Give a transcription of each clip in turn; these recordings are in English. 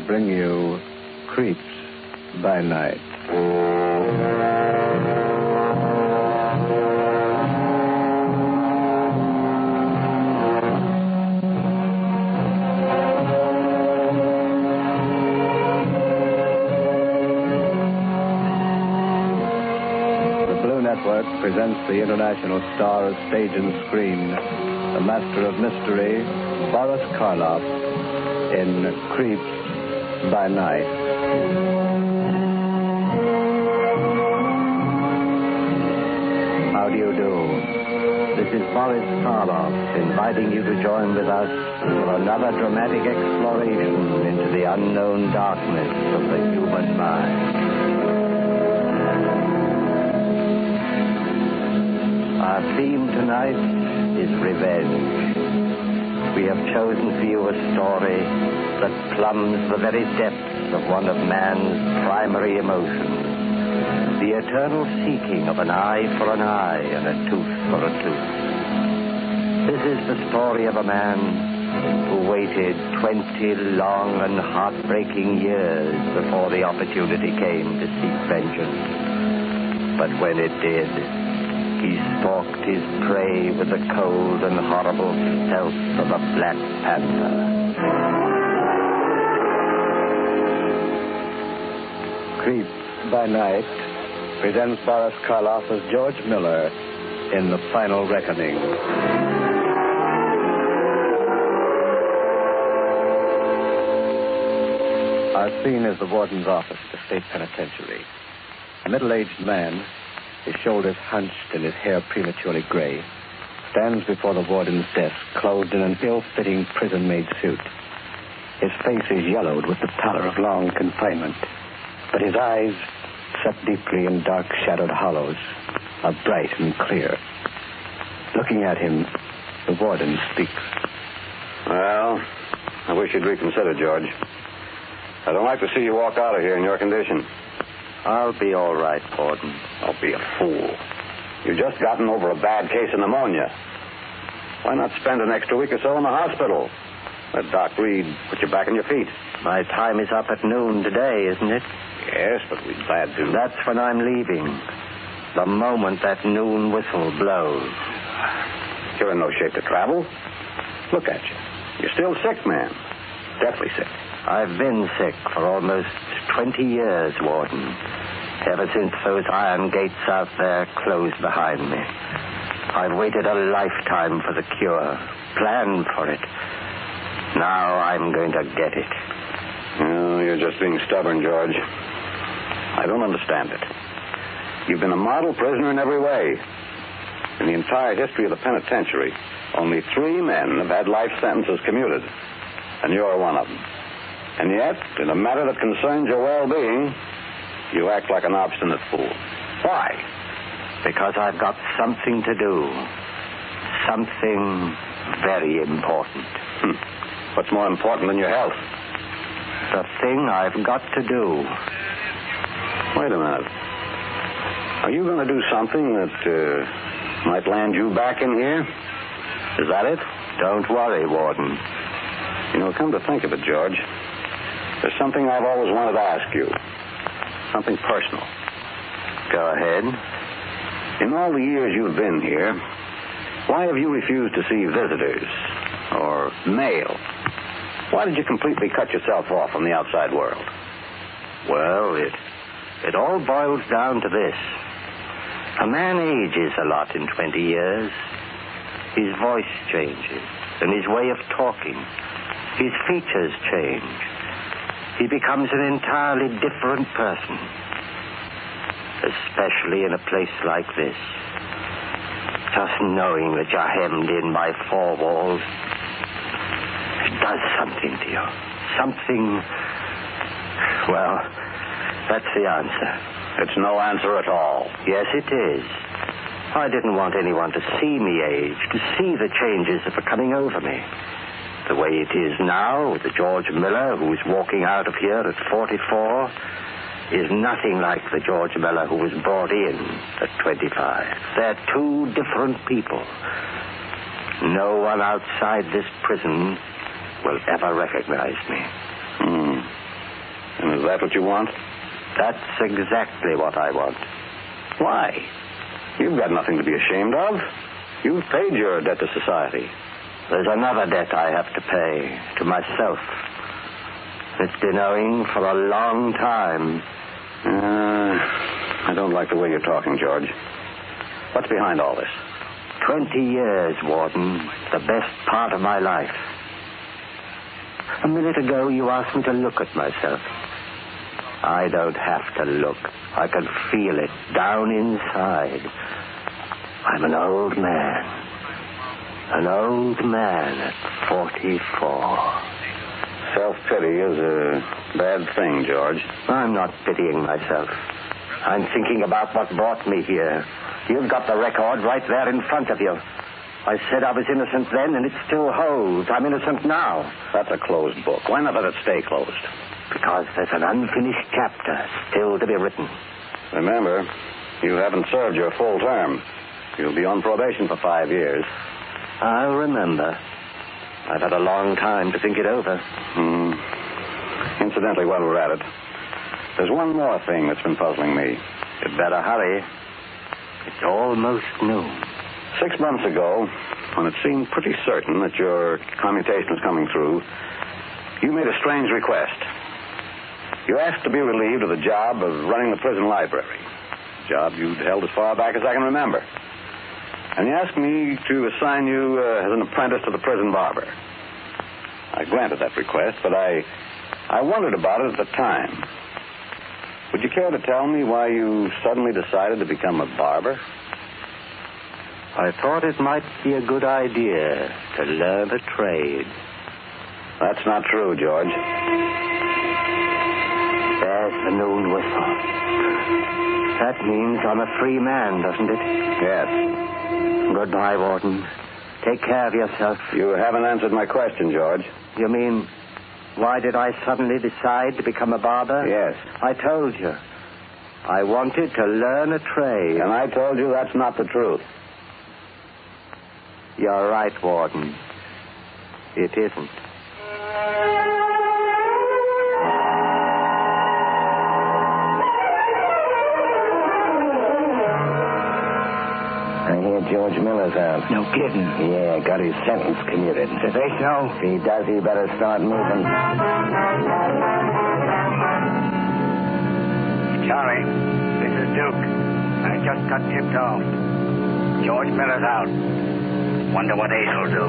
bring you Creeps by Night. Presents the international star of stage and screen, the master of mystery, Boris Karloff, in Creeps by Night. How do you do? This is Boris Karloff inviting you to join with us for another dramatic exploration into the unknown darkness of the human mind. Our theme tonight is revenge. We have chosen for you a story that plumbs the very depths of one of man's primary emotions, the eternal seeking of an eye for an eye and a tooth for a tooth. This is the story of a man who waited 20 long and heartbreaking years before the opportunity came to seek vengeance. But when it did, he stalked his prey with the cold and horrible stealth of a black panther. Creeps by Night presents Boris Karloff as George Miller in The Final Reckoning. Our scene is the warden's office at the state penitentiary. A middle-aged man, his shoulders hunched and his hair prematurely gray, stands before the warden's desk, clothed in an ill-fitting prison-made suit. His face is yellowed with the pallor of long confinement, but his eyes, set deeply in dark-shadowed hollows, are bright and clear. Looking at him, the warden speaks. Well, I wish you'd reconsider, George. I don't like to see you walk out of here in your condition. I'll be all right, Warden. Don't be a fool. You've just gotten over a bad case of pneumonia. Why not spend an extra week or so in the hospital? Let Doc Reed put you back on your feet. My time is up at noon today, isn't it? Yes, but we're glad to. That's when I'm leaving. The moment that noon whistle blows. You're in no shape to travel. Look at you. You're still sick, man. Deathly sick. I've been sick for almost 20 years, Warden. Ever since those iron gates out there closed behind me. I've waited a lifetime for the cure, planned for it. Now I'm going to get it. Oh, you're just being stubborn, George. I don't understand it. You've been a model prisoner in every way. In the entire history of the penitentiary, only 3 men have had life sentences commuted. And you're one of them. And yet, in a matter that concerns your well-being, you act like an obstinate fool. Why? Because I've got something to do. Something very important. What's more important than your health? The thing I've got to do. Wait a minute. Are you going to do something that might land you back in here? Is that it? Don't worry, Warden. You know, come to think of it, George, there's something I've always wanted to ask you. Something personal. Go ahead. In all the years you've been here, why have you refused to see visitors or mail? Why did you completely cut yourself off from the outside world? Well, it all boils down to this. A man ages a lot in 20 years. His voice changes, and his way of talking. His features change. He becomes an entirely different person. Especially in a place like this. Just knowing that you're hemmed in by 4 walls, it does something to you. Something... Well, that's the answer. It's no answer at all. Yes, it is. I didn't want anyone to see me age, to see the changes that were coming over me. The way it is now, with the George Miller who's walking out of here at 44, is nothing like the George Miller who was brought in at 25. They're 2 different people. No one outside this prison will ever recognize me. that what you want? That's exactly what I want. Why? You've got nothing to be ashamed of. You've paid your debt to society. There's another debt I have to pay to myself. It's been owing for a long time. I don't like the way you're talking, George. What's behind all this? 20 years, Warden. The best part of my life. A minute ago, you asked me to look at myself. I don't have to look. I can feel it down inside. I'm an old man. An old man at 44. Self-pity is a bad thing, George. I'm not pitying myself. I'm thinking about what brought me here. You've got the record right there in front of you. I said I was innocent then, and it still holds. I'm innocent now. That's a closed book. Why not let it stay closed? Because there's an unfinished chapter still to be written. Remember, you haven't served your full term. You'll be on probation for 5 years. I'll remember. I've had a long time to think it over. Incidentally, while we're at it, there's one more thing that's been puzzling me. You'd better hurry. It's almost noon. 6 months ago, when it seemed pretty certain that your commutation was coming through, you made a strange request. You asked to be relieved of the job of running the prison library, a job you'd held as far back as I can remember. And you asked me to assign you as an apprentice to the prison barber. I granted that request, but I wondered about it at the time. Would you care to tell me why you suddenly decided to become a barber? I thought it might be a good idea to learn a trade. That's not true, George. There's the noon whistle. That means I'm a free man, doesn't it? Yes. Goodbye, Warden. Take care of yourself. You haven't answered my question, George. You mean, why did I suddenly decide to become a barber? Yes. I told you. I wanted to learn a trade. And I told you that's not the truth. You're right, Warden. It isn't. I hear George Miller's out. No kidding. Yeah, got his sentence commuted. Did they so? If he does, he better start moving. Charlie, this is Duke. I just got tipped off. George Miller's out. Wonder what Ace will do.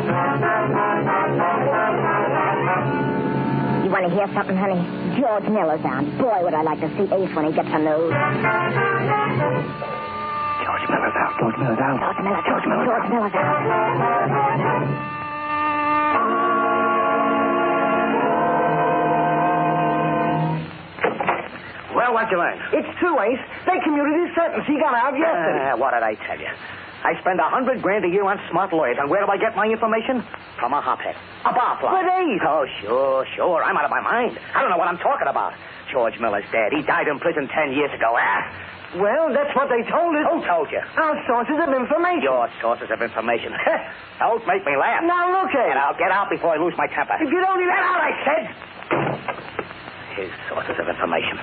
You want to hear something, honey? George Miller's out. Boy, would I like to see Ace when he gets a nose. George Miller's out. George Miller's out. George Miller's out. Well, what'd you learn? It's true, Ace. They commuted his sentence. He got out yesterday. What did I tell you? I spend $100,000 a year on smart lawyers, and where do I get my information? From a hophead. A barfly. But Ace... Oh, sure. I'm out of my mind. I don't know what I'm talking about. George Miller's dead. He died in prison 10 years ago, Well, that's what they told us. Who told you? Our sources of information. Your sources of information. Don't make me laugh. Now, look at And I'll get out before I lose my temper. If you'd only Get let out, I said! His sources of information.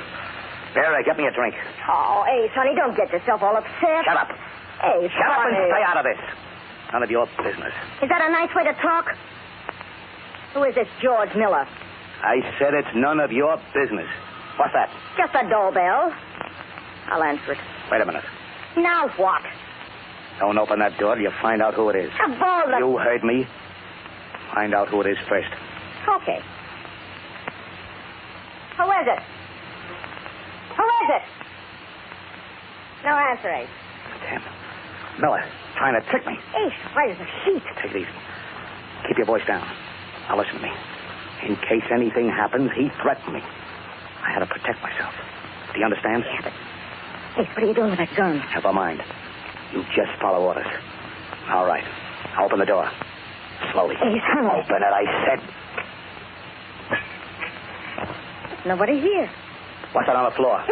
Vera, get me a drink. Oh, Ace, honey, don't get yourself all upset. Shut up. Ace, Shut up and honey. stay out of this. None of your business. Is that a nice way to talk? Who is this George Miller? I said it's none of your business. What's that? Just a doorbell. I'll answer it. Wait a minute. Now what? Don't open that door till you find out who it is. Of all the... You heard me. Find out who it is first. Okay. Who is it? Who is it? No answer, Ace. Damn. Miller, trying to trick me. Ace, right as a sheet. Take it easy. Keep your voice down. Now listen to me. In case anything happens, he threatened me. I had to protect myself. Do you understand? Yeah, but... Ace, what are you doing with that gun? Never mind. You just follow orders. All right. Open the door. Slowly. Ace, hurry. Open it, I said. Nobody here. What's that on the floor?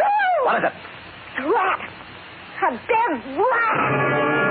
What is it? A rat. A dead rat.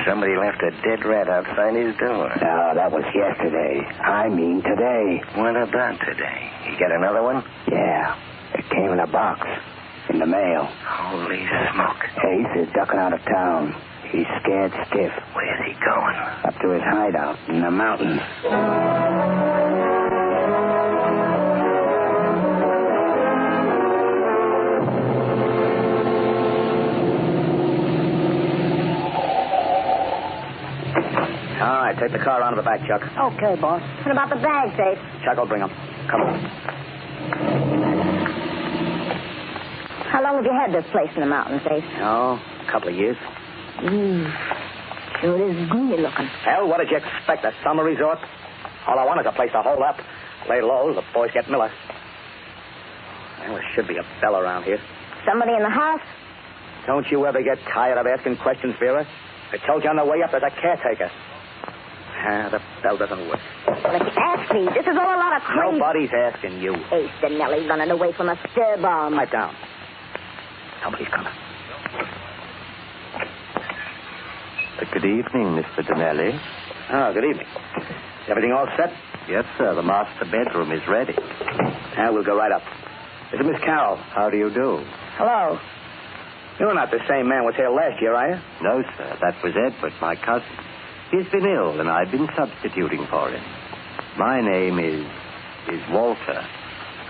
Somebody left a dead rat outside his door. No, that was yesterday. I mean today. What about today? You got another one? Yeah. It came in a box. In the mail. Holy smoke. Ace is ducking out of town. He's scared stiff. Where's he going? Up to his hideout in the mountains. All right, take the car around to the back, Chuck. Okay, boss. What about the bags, Ace? Chuck will bring them. Come on. How long have you had this place in the mountains, Ace? Oh, a couple of years. Sure it is gloomy looking. Hell, what did you expect? A summer resort? All I want is a place to hole up. Lay low, the boys get Miller. Well, there should be a bell around here. Somebody in the house? Don't you ever get tired of asking questions, Vera? I told you on the way up there's a caretaker. The bell doesn't work. Let's ask me. This is all a lot of crazy. Nobody's asking you. Ace Danelli running away from a stir bomb. Pipe down. Nobody's coming. Good evening, Mr. Danelli. Oh, good evening. Is everything all set? Yes, sir. The master bedroom is ready. We'll go right up. This is Miss Carroll. How do you do? Hello. You're not the same man was here last year, are you? No, sir. That was Edward, my cousin. He's been ill, and I've been substituting for him. My name is Walter.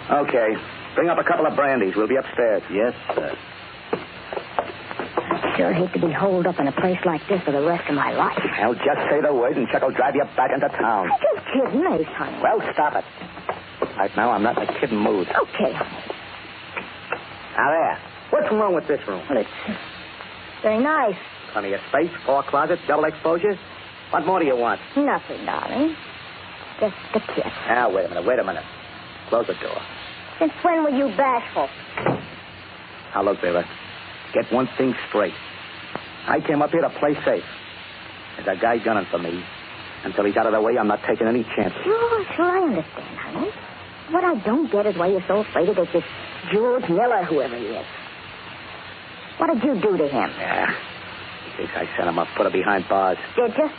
Okay. Bring up a couple of brandies. We'll be upstairs. Yes, sir. I sure hate to be holed up in a place like this for the rest of my life. Well, just say the word, and Chuck will drive you back into town. I'm just kidding, Ace, honey. Well, stop it. Right now, I'm not in a kidding mood. Okay, honey. Now, there. What's wrong with this room? Well, it's very nice. Plenty of space, 4 closets, double exposure. What more do you want? Nothing, darling. Just a kiss. Now, wait a minute. Close the door. Since when were you bashful? Now, look, Vera. Get one thing straight. I came up here to play safe. There's a guy gunning for me. Until he's out of the way, I'm not taking any chances. Sure, I understand, honey. What I don't get is why you're so afraid of this George Miller, whoever he is. What did you do to him? Yeah. He thinks I sent him up, put him behind bars. Did you?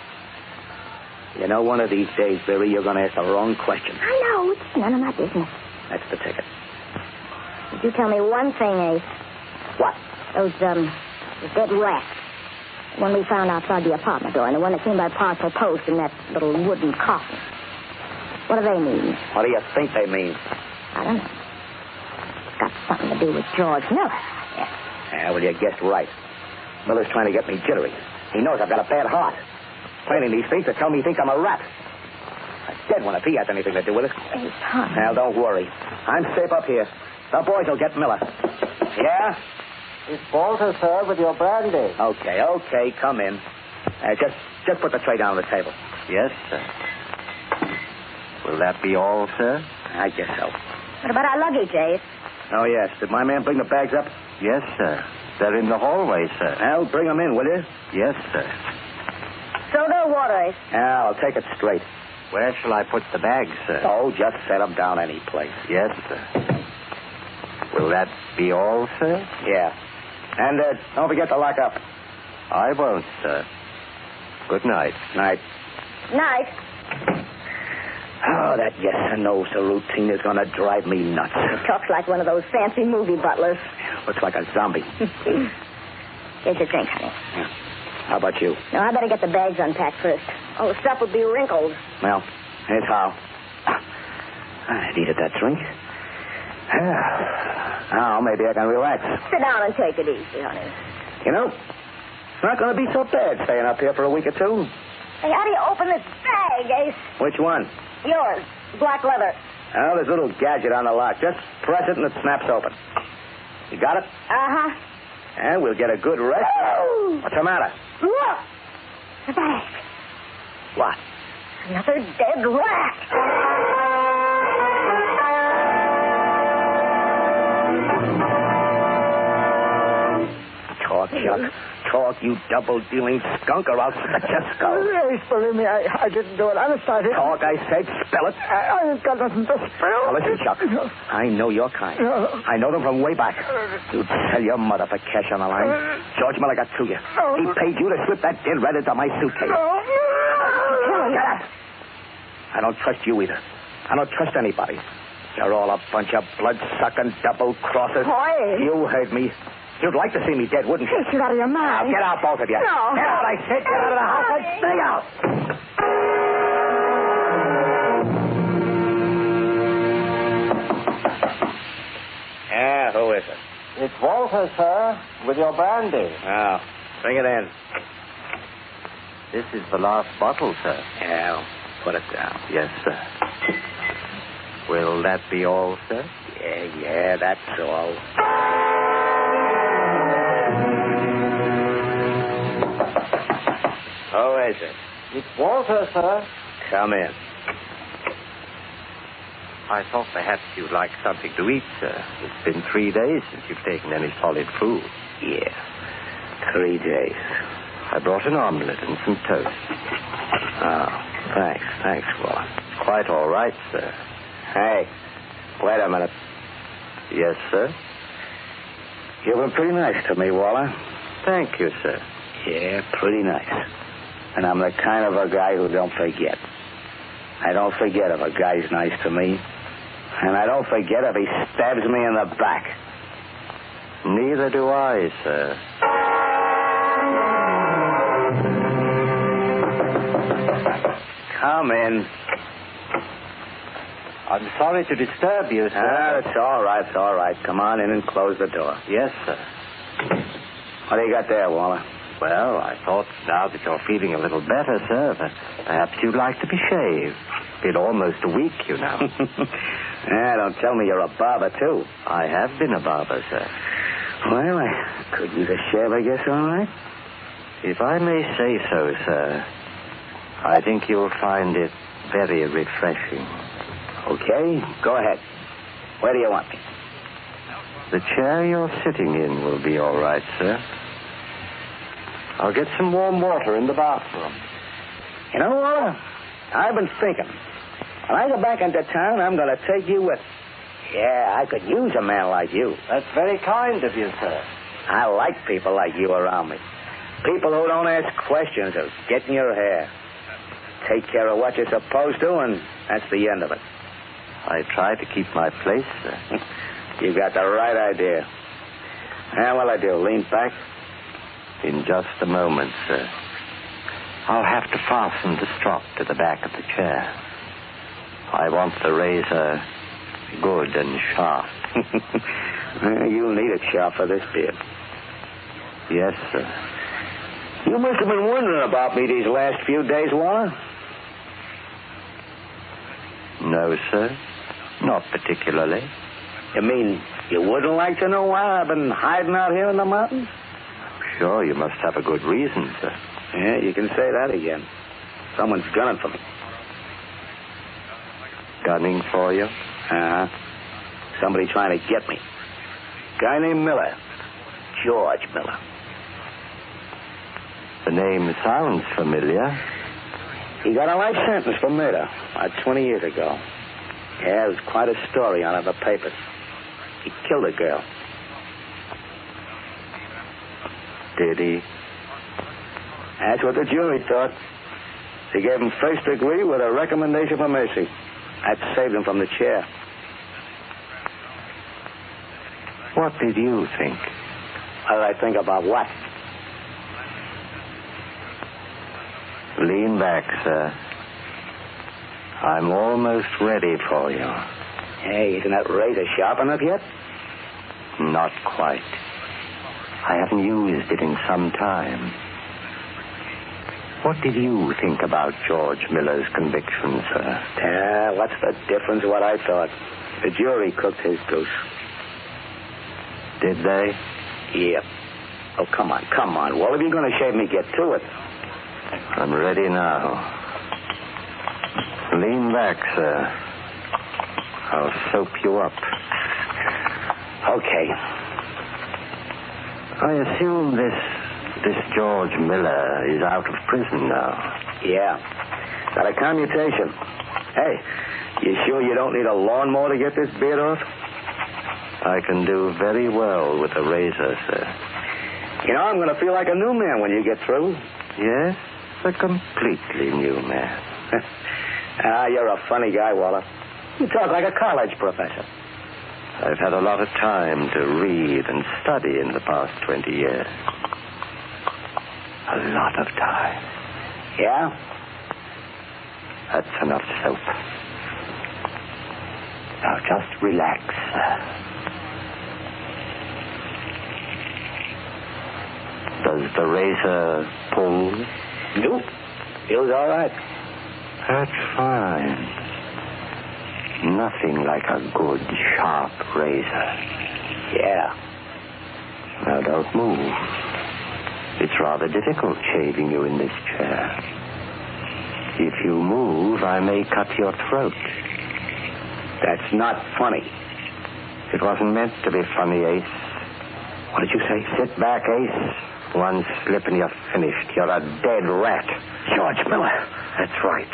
You know, one of these days, Vera, you're going to ask the wrong question. I know. It's none of my business. That's the ticket. Did you tell me one thing, Ace? What? Those dead rats. The one we found outside the apartment door, and the one that came by parcel post in that little wooden coffin. What do they mean? What do you think they mean? I don't know. It's got something to do with George Miller. Yeah, well, you guessed right. Miller's trying to get me jittery. He knows I've got a bad heart. Planning these things to tell me he thinks I'm a rat. A dead one if he has anything to do with it. Hey, honey. Now, don't worry. I'm safe up here. The boys will get Miller. Yeah? It's Walter, sir, with your brandy. Okay, come in. Just put the tray down on the table. Yes, sir. Will that be all, sir? I guess so. What about our luggage, Ace? Oh, yes. Did my man bring the bags up? Yes, sir. They're in the hallway, sir. Well, bring them in, will you? Yes, sir. Soda or water, Ace? Yeah, I'll take it straight. Where shall I put the bags, sir? Oh, just set them down any place. Yes, sir. Will that be all, sir? Yeah. And don't forget to lock up. I won't, sir. Good night. Night. Night. Oh, that yes and no, sir, routine is going to drive me nuts. He talks like one of those fancy movie butlers. Looks like a zombie. Here's your drink, honey. Yeah. How about you? No, I better get the bags unpacked first. All the stuff would be wrinkled. Well, here's how. I needed that drink. Now, maybe I can relax. Sit down and take it easy, honey. You know, it's not going to be so bad staying up here for a week or two. Hey, how do you open this bag, Ace? Which one? Yours. Black leather. Oh, there's a little gadget on the lock. Just press it and it snaps open. You got it? Uh-huh. And we'll get a good rest. Oh! What's the matter? Look! The bag. What? Another dead rat. Talk Chuck. Talk, you double-dealing skunk, or I'll split your skull. Yes, believe me, I didn't do it. Honest, I didn't. Talk, I said. Spell it. I ain't got nothing to spell. Now, listen, Chuck. I know your kind. I know them from way back. You'd sell your mother for cash on the line. George Miller got to you. He paid you to slip that dead rat into my suitcase. Get up. I don't trust you either. I don't trust anybody. You're all a bunch of blood-sucking double-crossers. Boy. You heard me. You'd like to see me dead, wouldn't you? You're out of your mind. Now, get out, both of you. No. Get out, I said. Get out of the house and stay out. Yeah, who is it? It's Walter, sir, with your brandy. Oh, bring it in. This is the last bottle, sir. Yeah, put it down. Yes, sir. Will that be all, sir? Yeah, that's all. Who is it? It's Walter, sir. Come in. I thought perhaps you'd like something to eat, sir. It's been 3 days since you've taken any solid food. Yeah, 3 days. I brought an omelet and some toast. Oh, thanks, Waller. Quite all right, sir. Hey, wait a minute. Yes, sir? You've been pretty nice to me, Waller. Thank you, sir. Yeah, pretty nice. And I'm the kind of a guy who don't forget. I don't forget if a guy's nice to me. And I don't forget if he stabs me in the back. Neither do I, sir. Come in. I'm sorry to disturb you, sir. It's all right. Come on in and close the door. Yes, sir. What do you got there, Waller? Well, I thought now that you're feeling a little better, sir, that perhaps you'd like to be shaved. Been almost a week, you know. Yeah, don't tell me you're a barber, too. I have been a barber, sir. Well, I could use a shave, I guess, all right. If I may say so, sir, I think you'll find it very refreshing. Okay, go ahead. Where do you want me? The chair you're sitting in will be all right, sir. I'll get some warm water in the bathroom. You know, Waller, I've been thinking. When I go back into town, I'm going to take you with me. Yeah, I could use a man like you. That's very kind of you, sir. I like people like you around me. People who don't ask questions or get in your hair. Take care of what you're supposed to, and that's the end of it. I try to keep my place, sir. You got the right idea. Now, what'll I do, lean back? In just a moment, sir. I'll have to fasten the strap to the back of the chair. I want the razor good and sharp. You'll need it sharp for this beard. Yes, sir. You must have been wondering about me these last few days, Waller. No, sir. Not particularly. You mean you wouldn't like to know why I've been hiding out here in the mountains? Sure, you must have a good reason, sir. Yeah, you can say that again. Someone's gunning for me. Gunning for you? Uh-huh. Somebody trying to get me. Guy named Miller. George Miller. The name sounds familiar. He got a life sentence for murder about 20 years ago. Yeah, there's quite a story on it in the papers. He killed a girl. Did he? That's what the jury thought. They gave him first degree with a recommendation for mercy. That saved him from the chair. What did you think? What did I think about what? Lean back, sir. I'm almost ready for you. Hey, isn't that razor sharp enough yet? Not quite. I haven't used it in some time. What did you think about George Miller's conviction, sir? Yeah, what's the difference what I thought? The jury cooked his goose. Did they? Yep. Oh, come on. Well, if you're going to shave me, get to it. I'm ready now. Lean back, sir. I'll soap you up. Okay. I assume this George Miller is out of prison now. Yeah. Got a commutation. Hey, you sure you don't need a lawnmower to get this beard off? I can do very well with a razor, sir. You know, I'm going to feel like a new man when you get through. Yes, a completely new man. You're a funny guy, Waller. You talk like a college professor. I've had a lot of time to read and study in the past 20 years. A lot of time. Yeah? That's enough soap. Now just relax, sir. Does the razor pull? Nope. Feels all right. That's fine. Nothing like a good, sharp razor. Yeah. Now, don't move. It's rather difficult shaving you in this chair. If you move, I may cut your throat. That's not funny. It wasn't meant to be funny, Ace. What did you say? Sit back, Ace. One slip and you're finished. You're a dead rat. George Miller. That's right.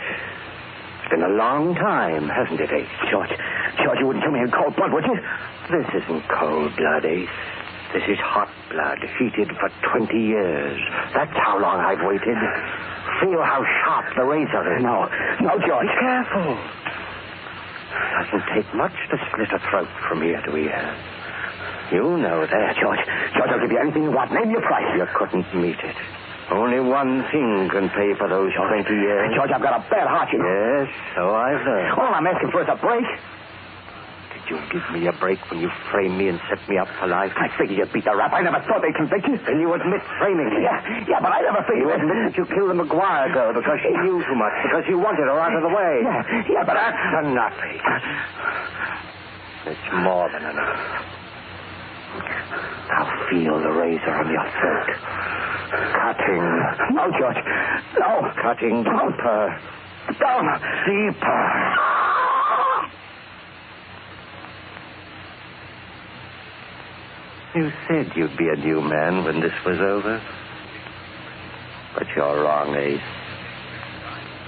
It's been a long time, hasn't it, Ace? George, you wouldn't kill me in cold blood, would you? This isn't cold blood, Ace. This is hot blood, heated for 20 years. That's how long I've waited. Feel how sharp the razor is. No, George. Be careful. Doesn't take much to split a throat from ear to ear. You know that. George, I'll give you anything you want. Name your price. You couldn't meet it. Only one thing can pay for those 20 years. George, I've got a bad heart, you know. Yes, so I've heard. All I'm asking for is a break. Did you give me a break when you framed me and set me up for life? I figured you'd beat the rap. I never thought they'd convict you. Then you admit framing me. Yeah, but I never figured... You admit that you killed the McGuire girl because she knew too much, because you wanted her out of the way. Yeah, but that's enough, Ace. It's more than enough. Now feel the razor on your throat. Cutting. No, George. No. Cutting deeper. Down. Deeper. You said you'd be a new man when this was over. But you're wrong, Ace.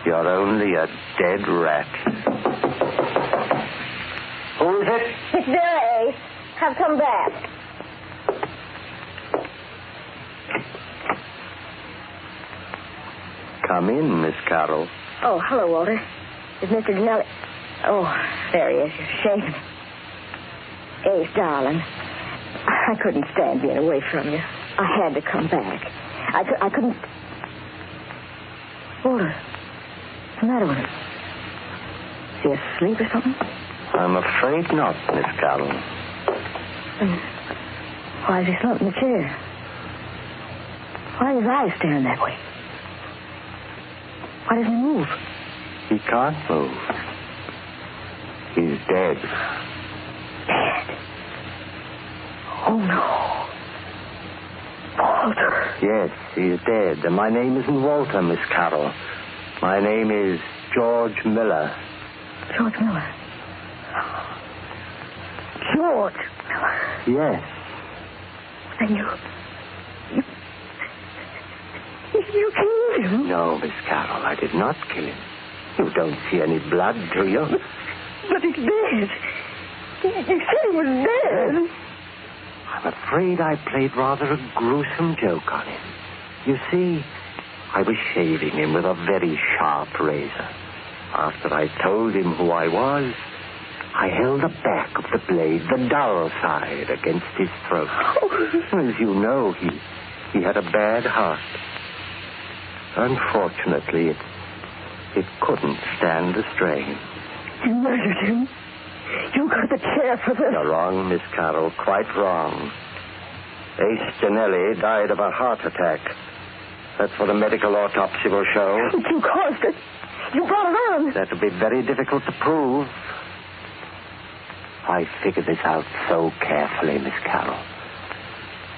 You're only a dead rat. Who is it? It's there, Ace. Have come back. Come in, Miss Carroll. Oh, hello, Walter. Is Mr. Denelli... Oh, there he is. You're shaving. Ace, darling. I couldn't stand being away from you. I had to come back. I couldn't... Walter, what's the matter with him? Is he asleep or something? I'm afraid not, Miss Carroll. Then why is he slumped in the chair? Why are his eyes staring that way? Why doesn't he move? He can't move. He's dead. Dead? Oh, no. Walter. Yes, he's dead. And my name isn't Walter, Miss Carroll. My name is George Miller. George Miller? George Miller? Yes. Then you killed him? No, Miss Carroll, I did not kill him. You don't see any blood, do you? But he's dead. You said he was dead. I'm afraid I played rather a gruesome joke on him. You see, I was shaving him with a very sharp razor. After I told him who I was, I held the back of the blade, the dull side, against his throat. As you know, he had a bad heart. Unfortunately, it couldn't stand the strain. You murdered him. You got the chair for this. You're wrong, Miss Carroll, quite wrong. Ace Janelli died of a heart attack. That's what a medical autopsy will show. You caused it. You brought it on. That would be very difficult to prove. I figured this out so carefully, Miss Carroll.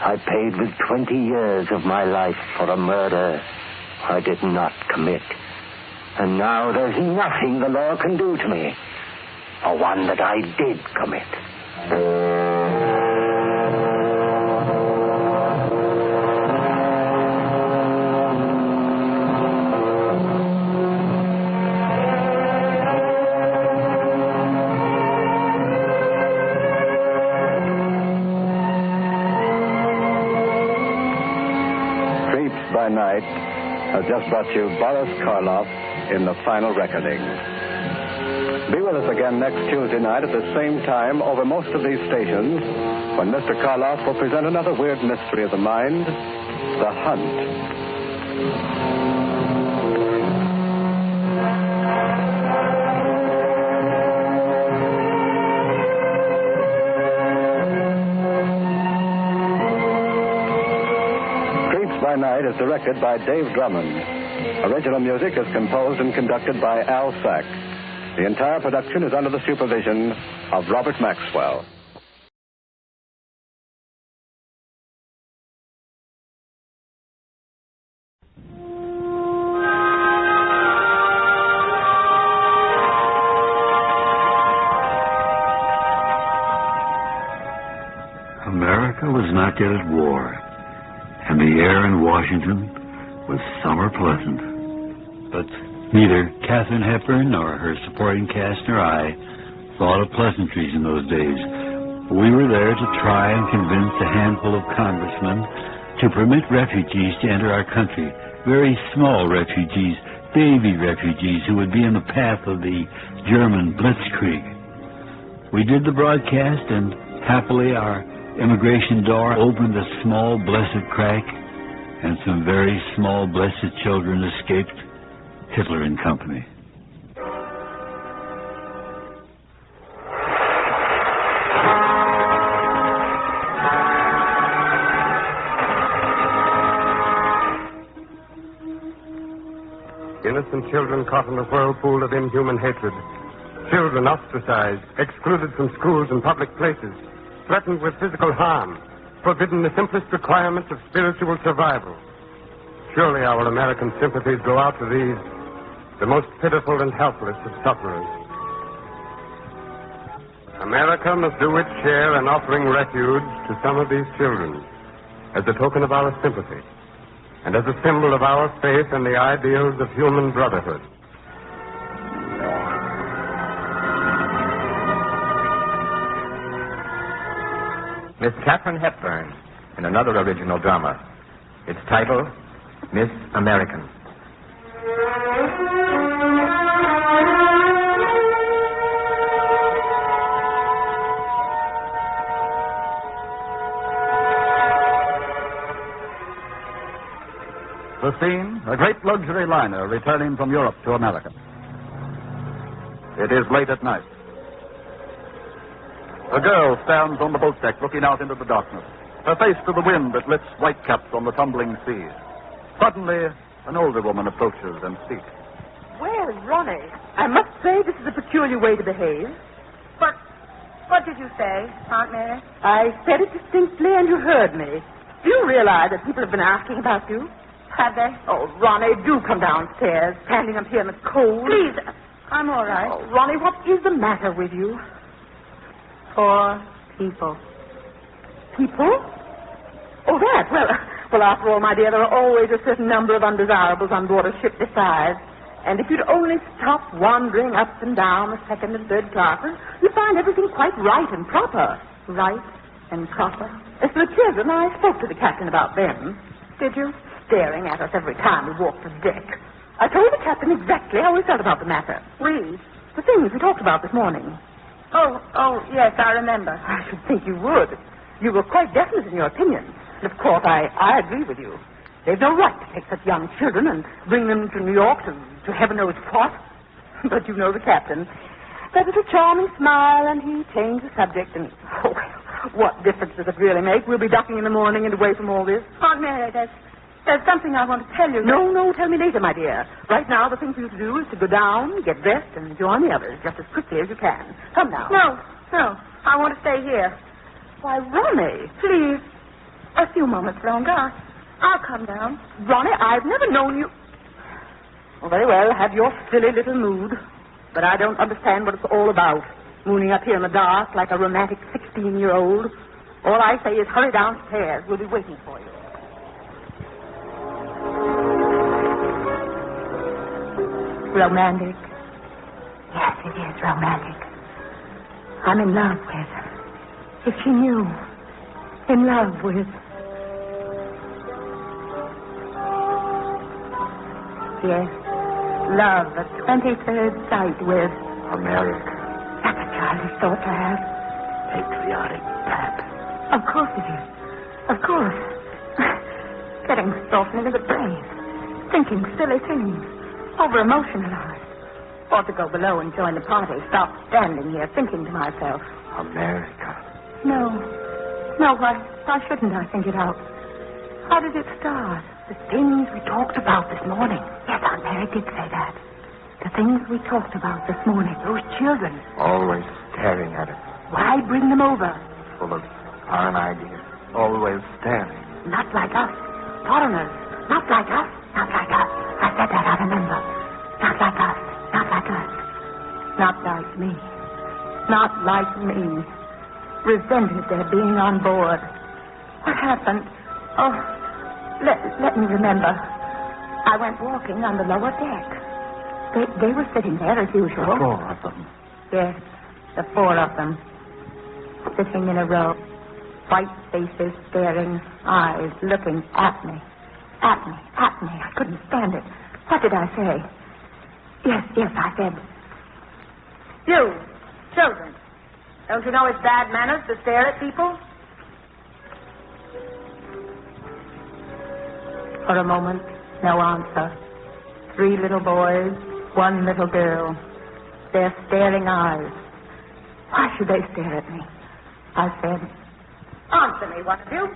I paid with 20 years of my life for a murder I did not commit. And now there's nothing the law can do to me for one that I did commit. has just brought you Boris Karloff in The Final Reckoning. Be with us again next Tuesday night at the same time over most of these stations when Mr. Karloff will present another weird mystery of the mind, The Hunt. By Night is directed by Dave Drummond. Original music is composed and conducted by Al Sack. The entire production is under the supervision of Robert Maxwell. America was not yet at war, and the air in Washington was summer pleasant. But neither Katharine Hepburn nor her supporting cast nor I thought of pleasantries in those days. We were there to try and convince a handful of congressmen to permit refugees to enter our country, very small refugees, baby refugees who would be in the path of the German blitzkrieg. We did the broadcast, and happily our immigration door opened a small blessed crack, and some very small blessed children escaped, Hitler and company. Innocent children caught in a whirlpool of inhuman hatred. Children ostracized, excluded from schools and public places, threatened with physical harm, forbidden the simplest requirements of spiritual survival. Surely our American sympathies go out to these, the most pitiful and helpless of sufferers. America must do its share in offering refuge to some of these children as a token of our sympathy and as a symbol of our faith in the ideals of human brotherhood. Miss Katharine Hepburn in another original drama. Its title, Miss American. The scene, a great luxury liner returning from Europe to America. It is late at night. A girl stands on the boat deck looking out into the darkness, her face to the wind that lifts whitecaps on the tumbling sea. Suddenly, an older woman approaches and speaks. Well, Ronnie, I must say this is a peculiar way to behave. But what did you say, Aunt Mary? I said it distinctly and you heard me. Do you realize that people have been asking about you? Have they? Oh, Ronnie, do come downstairs. Standing up here in the cold. Please, I'm all right. Oh, Ronnie, what is the matter with you? Poor people. People? Oh, that. Well, after all, my dear, there are always a certain number of undesirables on board a ship this size. And if you'd only stop wandering up and down the second and third classes, you'd find everything quite right and proper. Right and proper? As for the children, I spoke to the captain about them. Did you? Staring at us every time we walked the deck. I told the captain exactly how we felt about the matter. We? The things we talked about this morning. Oh, yes, I remember. I should think you would. You were quite definite in your opinion. And, of course, I agree with you. They've no right to take such young children and bring them to New York to heaven knows what. But you know the captain. That little charming smile, and he changed the subject, and, oh, what difference does it really make? We'll be ducking in the morning and away from all this. Aunt Mary, there's something I want to tell you. No, tell me later, my dear. Right now, the thing for you to do is to go down, get dressed, and join the others just as quickly as you can. Come now. No. I want to stay here. Why, Ronnie. Please. A few moments longer. I'll come down. Ronnie, I've never known you... Well, very well. Have your silly little mood. But I don't understand what it's all about. Mooning up here in the dark like a romantic 16-year-old. All I say is hurry downstairs. We'll be waiting for you. Romantic? Yes, it is romantic. I'm in love with her. If she knew. In love with... Yes. Love at 23rd sight with... America. That's a childish thought to have. Patriotic pap. Of course it is. Of course. Getting softened into the brain. Thinking silly things. Over-emotionalized. Ought to go below and join the party. Stop standing here thinking to myself. America. No. No, why shouldn't I think it out? How did it start? The things we talked about this morning. Yes, Aunt Mary did say that. The things we talked about this morning. Those children. Always staring at us. Why bring them over? Full of foreign ideas. Always staring. Not like us. Foreigners. Not like us. Not like us. I said that, I remember. Not like us. Not like us. Not like me. Not like me. Resented their being on board. What happened? Oh, let me remember. I went walking on the lower deck. They were sitting there as usual. 4 of them. Yes, the 4 of them. Sitting in a row. White faces, staring eyes, looking at me. At me. I couldn't stand it. What did I say? Yes, I said. You, children, don't you know it's bad manners to stare at people? For a moment, no answer. 3 little boys, 1 little girl. Their staring eyes. Why should they stare at me? I said, answer me, one of you.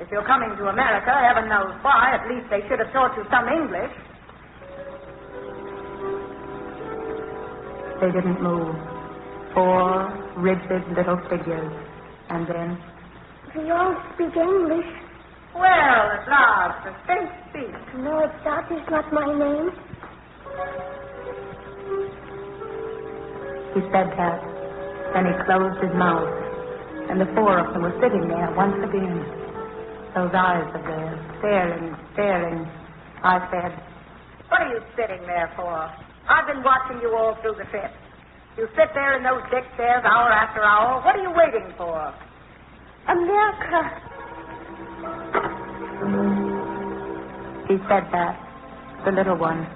If you're coming to America, heaven knows why, at least they should have taught you some English. They didn't move. 4 rigid little figures. And then... We all speak English. Well, at last, the French speak. No, that is not my name. He said that. Then he closed his mouth. And the 4 of them were sitting there once again. Those eyes of theirs, staring. I said, what are you sitting there for? I've been watching you all through the trip. You sit there in those deck chairs hour after hour. What are you waiting for? America. She said that, the little one.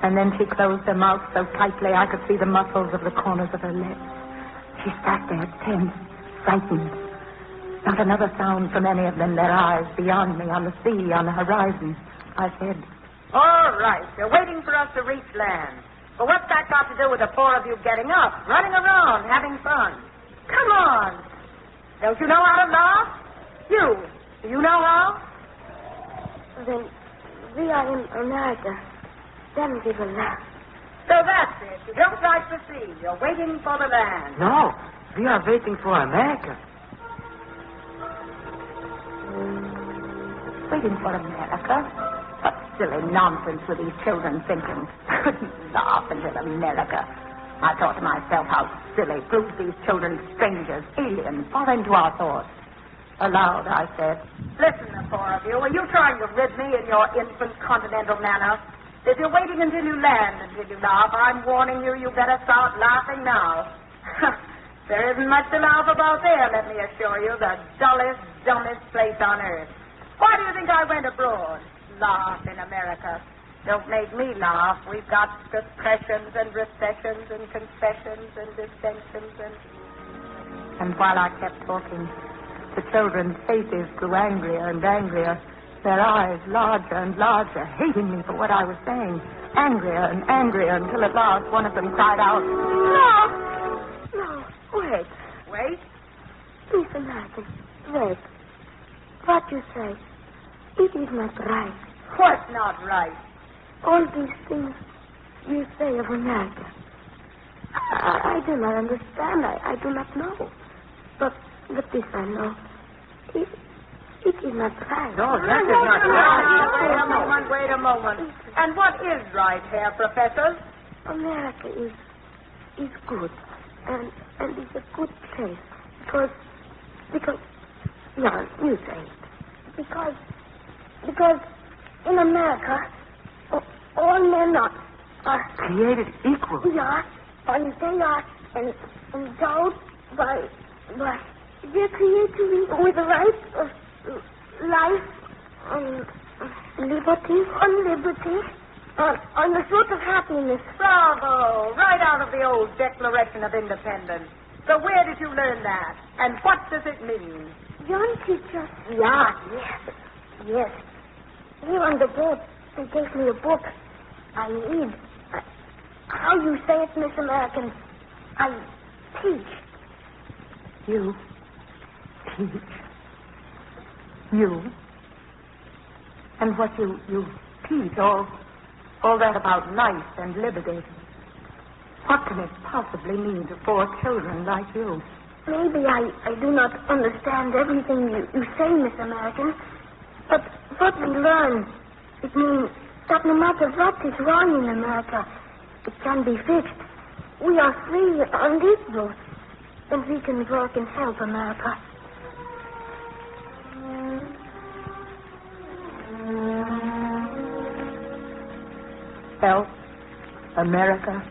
And then she closed her mouth so tightly I could see the muscles of the corners of her lips. She sat there tense, frightened. Not another sound from any of them, their eyes beyond me, on the sea, on the horizon. I said, all right, you're waiting for us to reach land. But what's that got to do with the 4 of you getting up, running around, having fun? Come on. Don't you know how to laugh? Do you know how? Then we are in America. Then we will laugh. So that's it. You don't like the sea. You're waiting for the land. No, we are waiting for America. Waiting for America? What silly nonsense were these children thinking? Couldn't laugh until America. I thought to myself how silly. Prove these children strangers, aliens, foreign to our thoughts. Aloud, I said, listen, the 4 of you. Are you trying to rid me in your infant continental manner? If you're waiting until you land until you laugh, I'm warning you, you better start laughing now. There isn't much to laugh about there, let me assure you. The dullest, dumbest place on earth. Why do you think I went abroad? Laugh in America. Don't make me laugh. We've got depressions and recessions and concessions and dissensions and while I kept talking, the children's faces grew angrier and angrier, their eyes larger and larger, hating me for what I was saying. Angrier and angrier until at last one of them cried out, No, wait. Wait? Please, American, wait. What you say, it is not right. What's not right? All these things you say of America. I do not understand. I do not know. But this I know. It is not right. No, that is not right. Wait a moment. And what is right, Herr Professor? America is good. And it's a good place. Because, yeah, you say it. Because in America, all men are created equal. Yeah, and they are endowed by their creativity with the right of life and liberty. On the fruit of happiness. Bravo! Right out of the old Declaration of Independence. So where did you learn that? And what does it mean? Young teacher. Yeah. Yes. Here on the board, they gave me a book. I read. How you say it, Miss American? I teach. You teach. You? And what you teach, all that about life and liberty. What can it possibly mean to poor children like you? Maybe I do not understand everything you say, Miss American. But what we learn, it means that no matter what is wrong in America, it can be fixed. We are free and equal, and we can work and help America. Help America?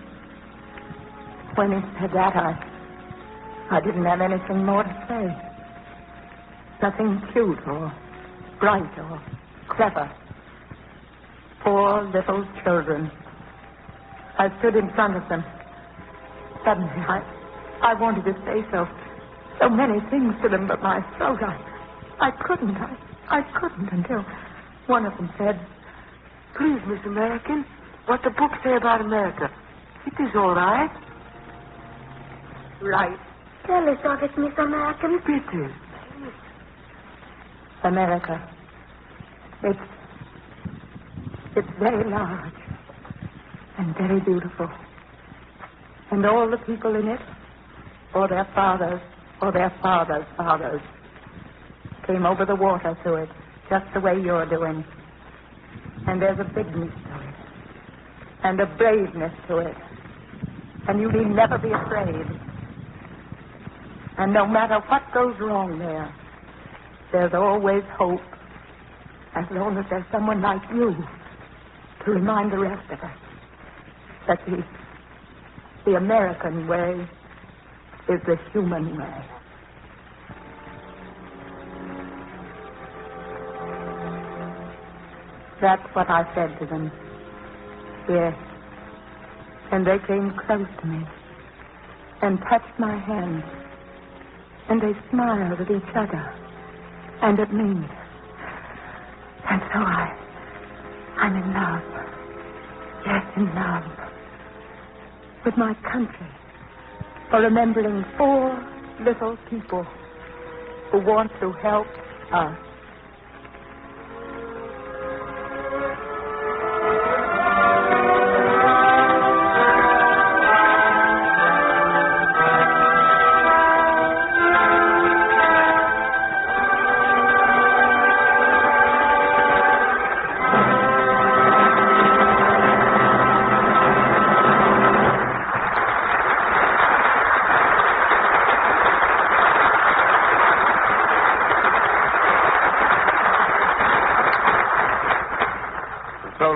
When he said that, I didn't have anything more to say. Nothing cute or bright or clever. Poor little children. I stood in front of them. Suddenly, I wanted to say so many things to them, but my throat, I couldn't. I couldn't until one of them said, "Please, Miss American, what the book say about America? It is all right." Right. Tell us of it, Miss American. It is. America. It's very large and very beautiful. And all the people in it, or their fathers, or their fathers' fathers, came over the water to it, just the way you're doing. And there's a bigness to it, and a braveness to it. And you need never be afraid. And no matter what goes wrong there's always hope, as long as there's someone like you to remind the rest of us that the American way is the human way. That's what I said to them. Yes. And they came close to me and touched my hand. And they smiled at each other and at me. And so I'm in love. Yes, in love. With my country. For remembering 4 little people who want to help us.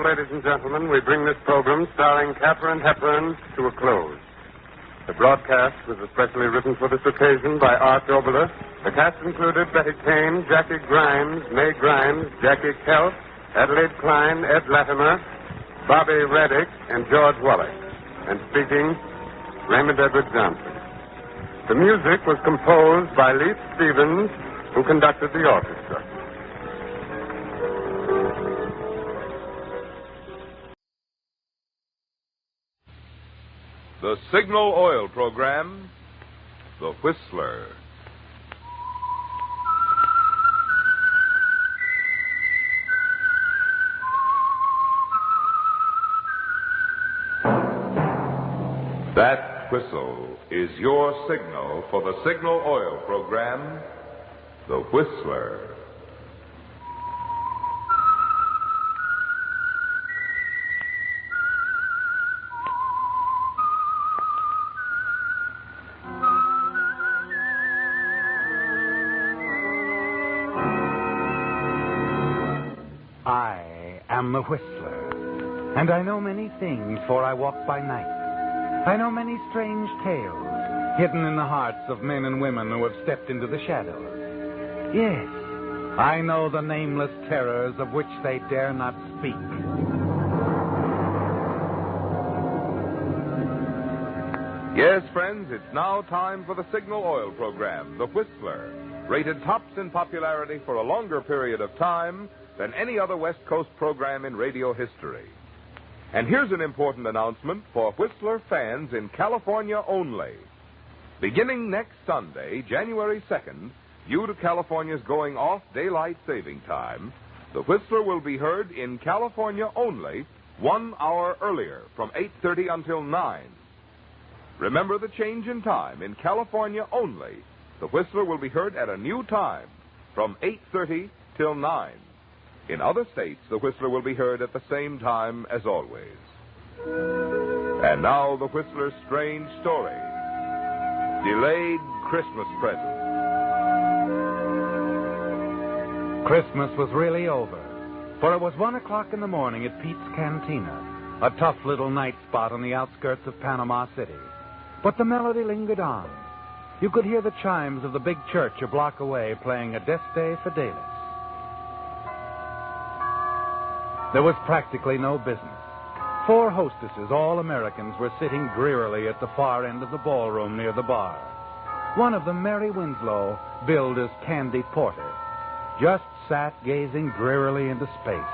Ladies and gentlemen, we bring this program starring Katharine Hepburn to a close. The broadcast was especially written for this occasion by Art Oboler. The cast included Betty Kane, Jackie Grimes, May Grimes, Jackie Kelp, Adelaide Klein, Ed Latimer, Bobby Reddick, and George Wallach. And speaking, Raymond Edward Johnson. The music was composed by Leith Stevens, who conducted the orchestra. The Signal Oil Program, The Whistler. That whistle is your signal for the Signal Oil Program, The Whistler. I'm the Whistler, and I know many things, for I walk by night. I know many strange tales, hidden in the hearts of men and women who have stepped into the shadows. Yes, I know the nameless terrors of which they dare not speak. Yes, friends, it's now time for the Signal Oil program, The Whistler, rated tops in popularity for a longer period of time than any other West Coast program in radio history. And here's an important announcement for Whistler fans in California only. Beginning next Sunday, January 2nd, due to California's going off daylight saving time, the Whistler will be heard in California only 1 hour earlier, from 8:30 until 9. Remember the change in time. In California only, the Whistler will be heard at a new time, from 8:30 till 9. In other states, the Whistler will be heard at the same time as always. And now, the Whistler's strange story. Delayed Christmas Present. Christmas was really over, for it was 1 o'clock in the morning at Pete's Cantina, a tough little night spot on the outskirts of Panama City. But the melody lingered on. You could hear the chimes of the big church a block away playing Adeste Fidelis. There was practically no business. 4 hostesses, all Americans, were sitting drearily at the far end of the ballroom near the bar. One of them, Mary Winslow, billed as Candy Porter, just sat gazing drearily into space,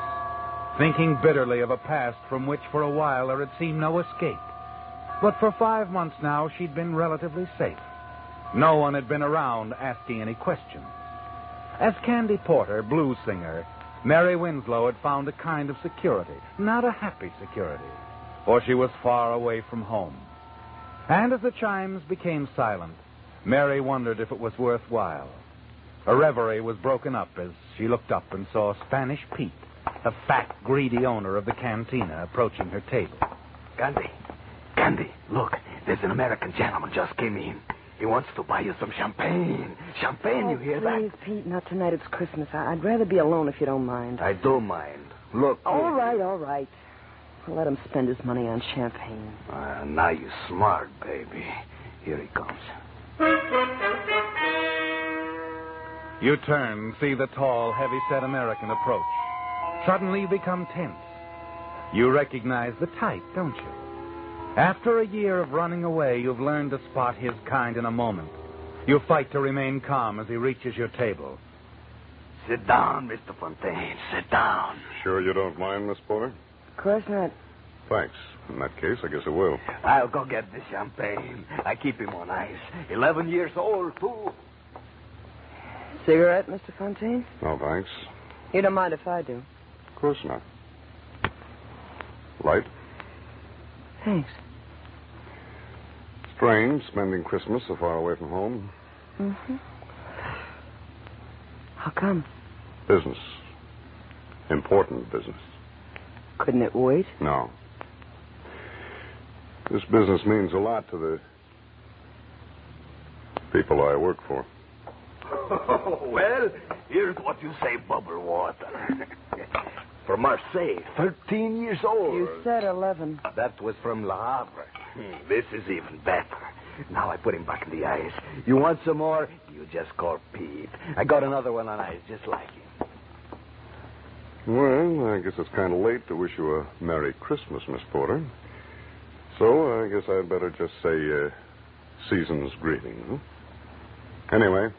thinking bitterly of a past from which for a while there had seemed no escape. But for 5 months now, she'd been relatively safe. No one had been around asking any questions. As Candy Porter, blues singer, Mary Winslow had found a kind of security, not a happy security, for she was far away from home. And as the chimes became silent, Mary wondered if it was worthwhile. Her reverie was broken up as she looked up and saw Spanish Pete, the fat, greedy owner of the cantina, approaching her table. Candy, look, there's an American gentleman just came in. He wants to buy you some champagne. Champagne, you hear that? Please, Pete, not tonight. It's Christmas. I'd rather be alone if you don't mind. I do mind. Look. All right. I'll let him spend his money on champagne. Now you're smart, baby. Here he comes. You turn, see the tall, heavy-set American approach. Suddenly you become tense. You recognize the type, don't you? After a year of running away, you've learned to spot his kind in a moment. You fight to remain calm as he reaches your table. Sit down, Mr. Fontaine. Sit down. Sure you don't mind, Miss Porter? Of course not. Thanks. In that case, I guess I will. I'll go get the champagne. I keep him on ice. 11 years old, too. Cigarette, Mr. Fontaine? No, thanks. You don't mind if I do? Of course not. Light? Thanks. Strange, spending Christmas so far away from home. Mm-hmm. How come? Business. Important business. Couldn't it wait? No. This business means a lot to the people I work for. Well, here's what you say, bubble water. From Marseille, 13 years old. You said 11. That was from Le Havre. This is even better. Now I put him back in the ice. You want some more? You just call Pete. I got another one on ice just like him. Well, I guess it's kind of late to wish you a Merry Christmas, Miss Porter. So I guess I'd better just say season's greetings. Huh? Anyway,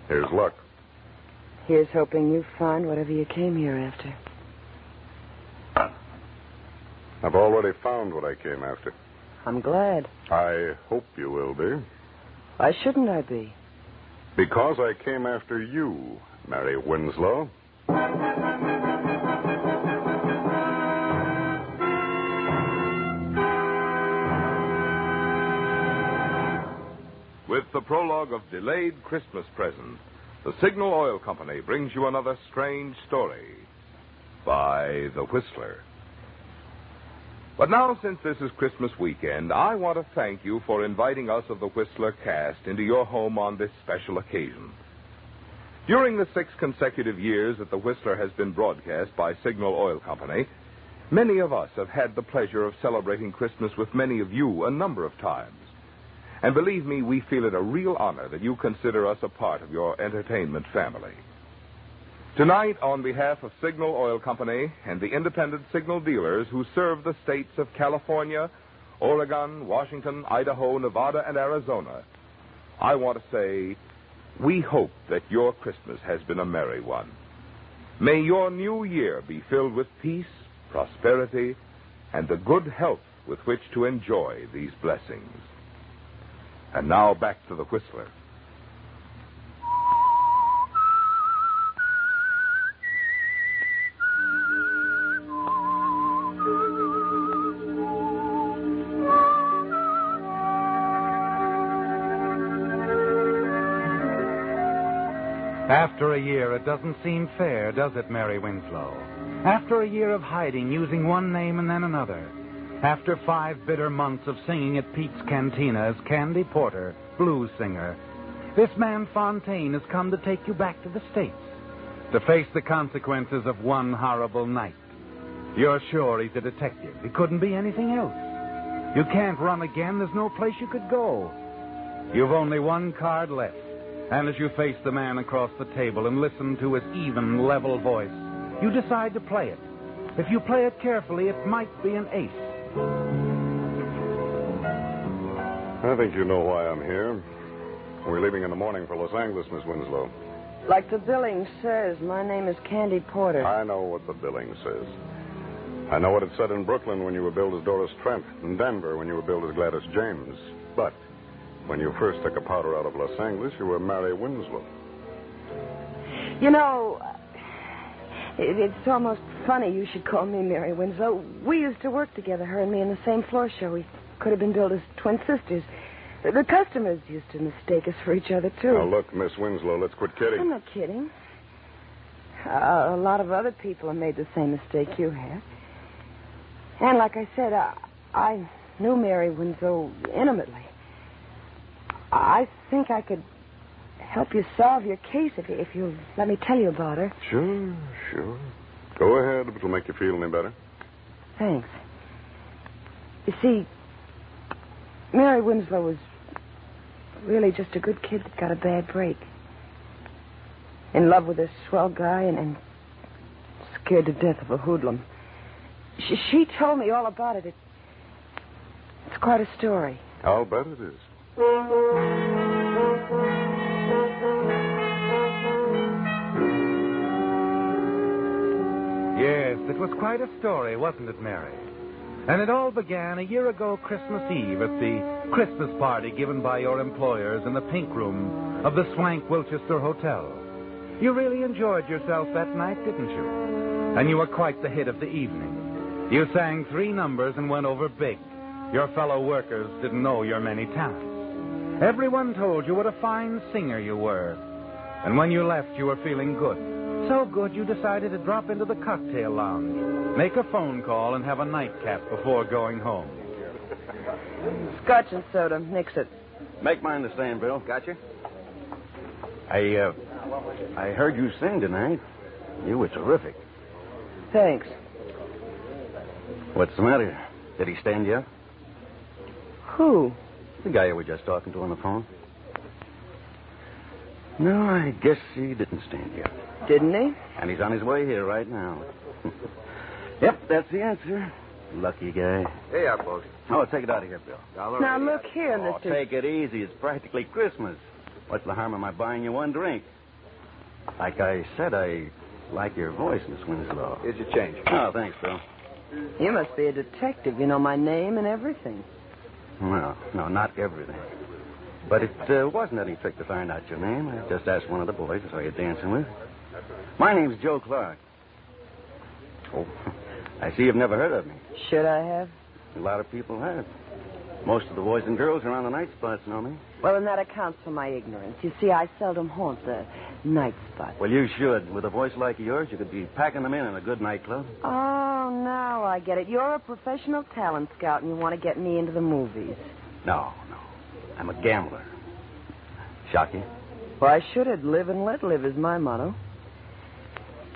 here's luck. Here's hoping you find whatever you came here after. I've already found what I came after. I'm glad. I hope you will be. Why shouldn't I be? Because I came after you, Mary Winslow. With the prologue of Delayed Christmas Present, the Signal Oil Company brings you another strange story by The Whistler. But now, since this is Christmas weekend, I want to thank you for inviting us of the Whistler cast into your home on this special occasion. During the 6 consecutive years that the Whistler has been broadcast by Signal Oil Company, many of us have had the pleasure of celebrating Christmas with many of you a number of times. And believe me, we feel it a real honor that you consider us a part of your entertainment family. Tonight, on behalf of Signal Oil Company and the independent signal dealers who serve the states of California, Oregon, Washington, Idaho, Nevada, and Arizona, I want to say, we hope that your Christmas has been a merry one. May your new year be filled with peace, prosperity, and the good health with which to enjoy these blessings. And now back to the Whistler. After a year, it doesn't seem fair, does it, Mary Winslow? After a year of hiding, using one name and then another. After 5 bitter months of singing at Pete's Cantina as Candy Porter, blues singer, this man Fontaine has come to take you back to the States, to face the consequences of one horrible night. You're sure he's a detective. He couldn't be anything else. You can't run again. There's no place you could go. You've only one card left. And as you face the man across the table and listen to his even, level voice, you decide to play it. If you play it carefully, it might be an ace. I think you know why I'm here. We're leaving in the morning for Los Angeles, Miss Winslow. Like the billing says, my name is Candy Porter. I know what the billing says. I know what it said in Brooklyn when you were billed as Doris Trent, in Denver when you were billed as Gladys James. But when you first took a powder out of Los Angeles, you were Mary Winslow. You know, it's almost funny you should call me Mary Winslow. We used to work together, her and me, in the same floor show. We could have been billed as twin sisters. The customers used to mistake us for each other, too. Now, look, Miss Winslow, let's quit kidding. I'm not kidding. A lot of other people have made the same mistake you have. And like I said, I knew Mary Winslow intimately. I think I could help you solve your case if you'll let me tell you about her. Sure. Go ahead, if it'll make you feel any better. Thanks. You see, Mary Winslow was really just a good kid that got a bad break. In love with this swell guy and scared to death of a hoodlum. She told me all about it. It's quite a story. I'll bet it is. Yes, it was quite a story, wasn't it, Mary? And it all began a year ago Christmas Eve at the Christmas party given by your employers in the pink room of the Swank Wilchester Hotel. You really enjoyed yourself that night, didn't you? And you were quite the hit of the evening. You sang 3 numbers and went over big. Your fellow workers didn't know your many talents. Everyone told you what a fine singer you were. And when you left, you were feeling good. So good, you decided to drop into the cocktail lounge, make a phone call, and have a nightcap before going home. Scotch and soda. Mix it. Make mine the same, Bill. Gotcha. I heard you sing tonight. You were terrific. Thanks. What's the matter? Did he stand you up? Who? The guy you were just talking to on the phone. No, I guess he didn't stand you up. Didn't he? And he's on his way here right now. Yep, that's the answer. Lucky guy. Hey, up, folks. Oh, take it out of here, Bill. Now, look here, Oh, Mr. take it easy. It's practically Christmas. What's the harm of my buying you one drink? Like I said, I like your voice, Miss Winslow. Here's your change. Oh, thanks, Bill. You must be a detective. You know my name and everything. Well, no, not everything. But it wasn't any trick to find out your name. I just asked one of the boys I saw you dancing with. My name's Joe Clark. Oh, I see you've never heard of me. Should I have? A lot of people have. Most of the boys and girls around the night spots know me. Well, then that accounts for my ignorance. You see, I seldom haunt the night spots. Well, you should. With a voice like yours, you could be packing them in a good nightclub. Oh, now I get it. You're a professional talent scout, and you want to get me into the movies. No. I'm a gambler. Shock you? Well, I should have. Live and let live is my motto.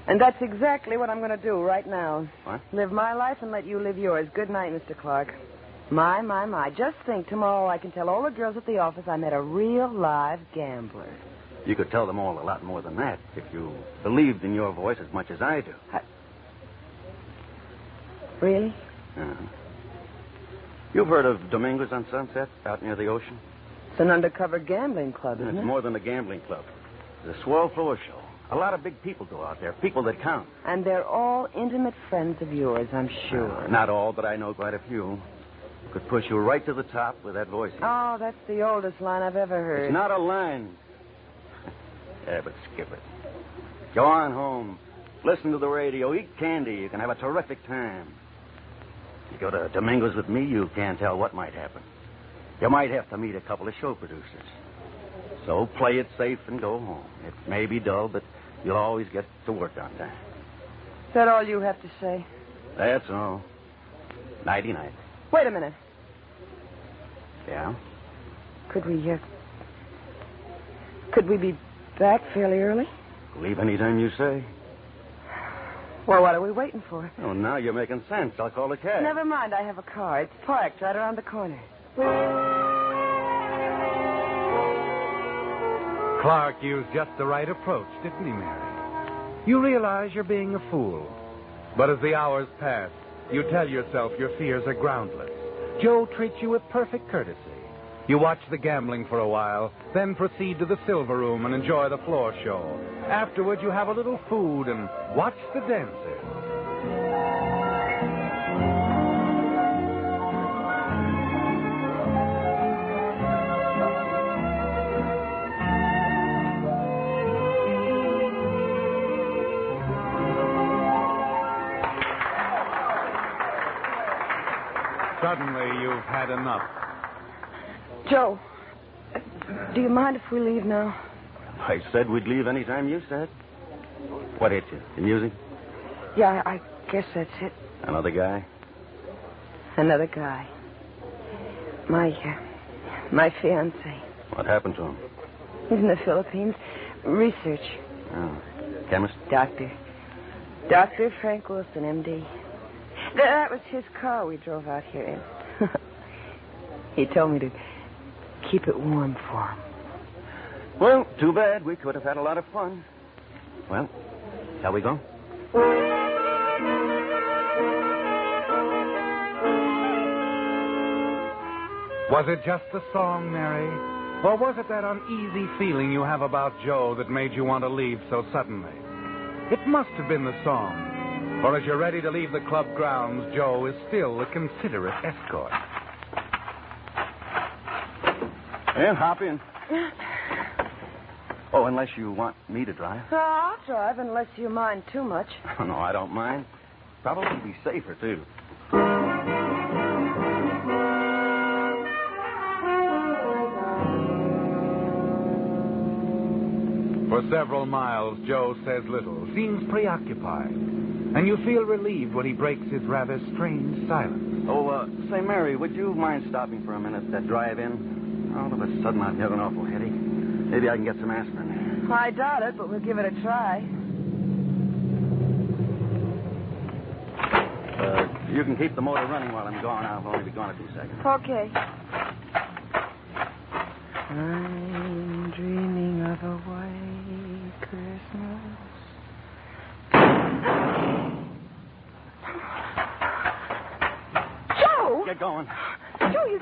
And that's exactly what I'm going to do right now. What? Live my life and let you live yours. Good night, Mr. Clark. My. Just think, tomorrow I can tell all the girls at the office I met a real live gambler. You could tell them all a lot more than that if you believed in your voice as much as I do. Really? You've heard of Domingos on Sunset, out near the ocean? It's an undercover gambling club, isn't It's it? more than a gambling club. It's a swell floor show. A lot of big people go out there, people that count. And they're all intimate friends of yours, I'm sure. Not all, but I know quite a few. Could push you right to the top with that voice. Oh, that's the oldest line I've ever heard. It's not a line. Yeah, but skip it. Go on home. Listen to the radio. Eat candy. You can have a terrific time. You go to Domingos with me, you can't tell what might happen. You might have to meet a couple of show producers. So play it safe and go home. It may be dull, but you'll always get to work on time. Is that all you have to say? That's all. Nighty-night. Wait a minute. Yeah? Could we be back fairly early? Leave anytime you say. Well, what are we waiting for? Oh, now you're making sense. I'll call a cab. Never mind, I have a car. It's parked right around the corner. Clark used just the right approach, didn't he, Mary? You realize you're being a fool. But as the hours pass, you tell yourself your fears are groundless. Joe treats you with perfect courtesy. You watch the gambling for a while, then proceed to the silver room and enjoy the floor show. Afterward, you have a little food and watch the dancers. Suddenly, you've had enough. Joe, do you mind if we leave now? I said we'd leave any time you said. What hit you? The music? Yeah, I guess that's it. Another guy? Another guy. My fiancé. What happened to him? He's in the Philippines. Research. Oh. Chemist? Doctor. Dr. Frank Wilson, M.D. That was his car we drove out here in. He told me to keep it warm for him. Well, too bad. We could have had a lot of fun. Well, shall we go? Was it just the song, Mary? Or was it that uneasy feeling you have about Joe that made you want to leave so suddenly? It must have been the song. For as you're ready to leave the club grounds, Joe is still a considerate escort. And hop in. Oh, unless you want me to drive. I'll drive unless you mind too much. Oh, no, I don't mind. Probably be safer, too. For several miles, Joe says little, seems preoccupied. And you feel relieved when he breaks his rather strange silence. Oh, say, Mary, would you mind stopping for a minute at drive-in? All of a sudden, I've got an awful headache. Maybe I can get some aspirin. I doubt it, but we'll give it a try. You can keep the motor running while I'm gone. I'll only be gone a few seconds. Okay. I'm dreaming of a white Christmas. Joe! Get going. Joe, you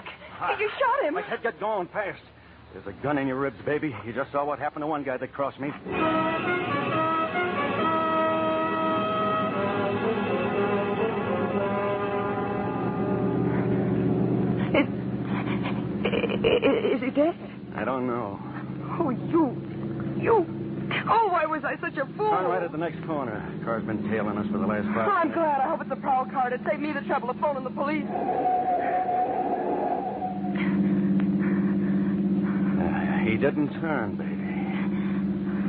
shot him. I said get going fast. There's a gun in your ribs, baby. You just saw what happened to one guy that crossed me. Is he dead? I don't know. Oh, you. Oh, why was I such a fool? Turn right at the next corner. Car's been tailing us for the last 5 minutes. I'm glad. I hope it's a prowl car to save me the trouble of phoning the police. He didn't turn, baby.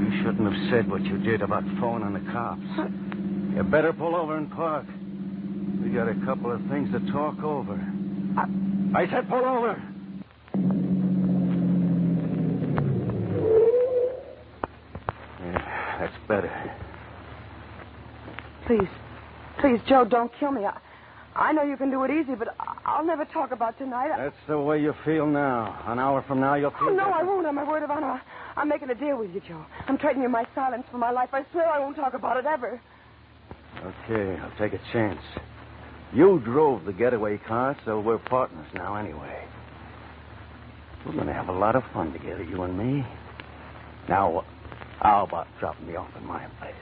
You shouldn't have said what you did about phoning the cops. You better pull over and park. We got a couple of things to talk over. I said pull over. Yeah, that's better. Please, Joe, don't kill me. I know you can do it easy, but I'll never talk about tonight. That's the way you feel now. An hour from now, you'll feel Oh, no, different. I won't. On my word of honor, I'm making a deal with you, Joe. I'm trading you my silence for my life. I swear I won't talk about it ever. Okay, I'll take a chance. You drove the getaway car, so we're partners now anyway. We're going to have a lot of fun together, you and me. Now, how about dropping me off at my place?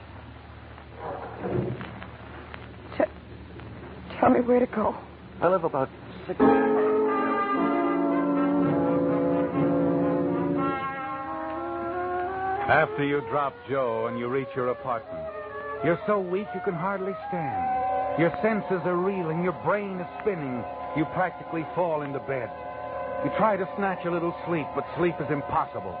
Tell me where to go. I live about 6... After you drop Joe and you reach your apartment, you're so weak you can hardly stand. Your senses are reeling, your brain is spinning. You practically fall into bed. You try to snatch a little sleep, but sleep is impossible.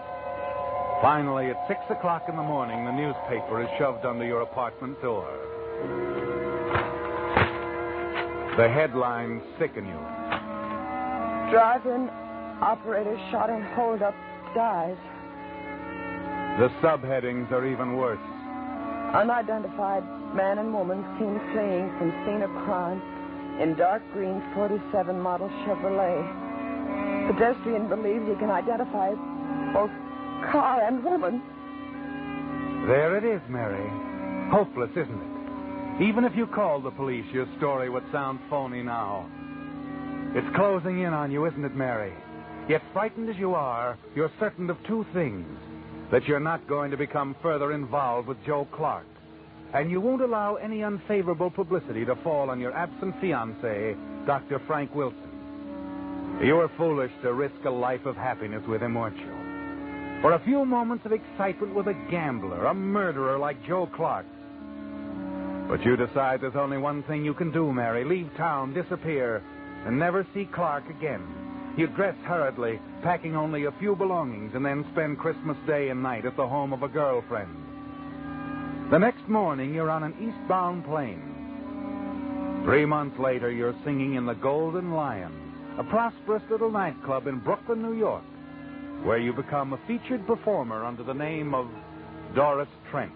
Finally, at 6 o'clock in the morning, the newspaper is shoved under your apartment door. The headlines sicken you. Drive-in operator shot in hold-up dies. The subheadings are even worse. Unidentified man and woman seen fleeing from scene of crime in dark green 47 model Chevrolet. Pedestrian believes he can identify both car and woman. There it is, Mary. Hopeless, isn't it? Even if you called the police, your story would sound phony now. It's closing in on you, isn't it, Mary? Yet frightened as you are, you're certain of two things. That you're not going to become further involved with Joe Clark. And you won't allow any unfavorable publicity to fall on your absent fiancé, Dr. Frank Wilson. You were foolish to risk a life of happiness with him, weren't you? For a few moments of excitement with a gambler, a murderer like Joe Clark. But you decide there's only one thing you can do, Mary. Leave town, disappear, and never see Clark again. You dress hurriedly, packing only a few belongings, and then spend Christmas Day and night at the home of a girlfriend. The next morning, you're on an eastbound plane. 3 months later, you're singing in the Golden Lion, a prosperous little nightclub in Brooklyn, New York, where you become a featured performer under the name of Doris Trent.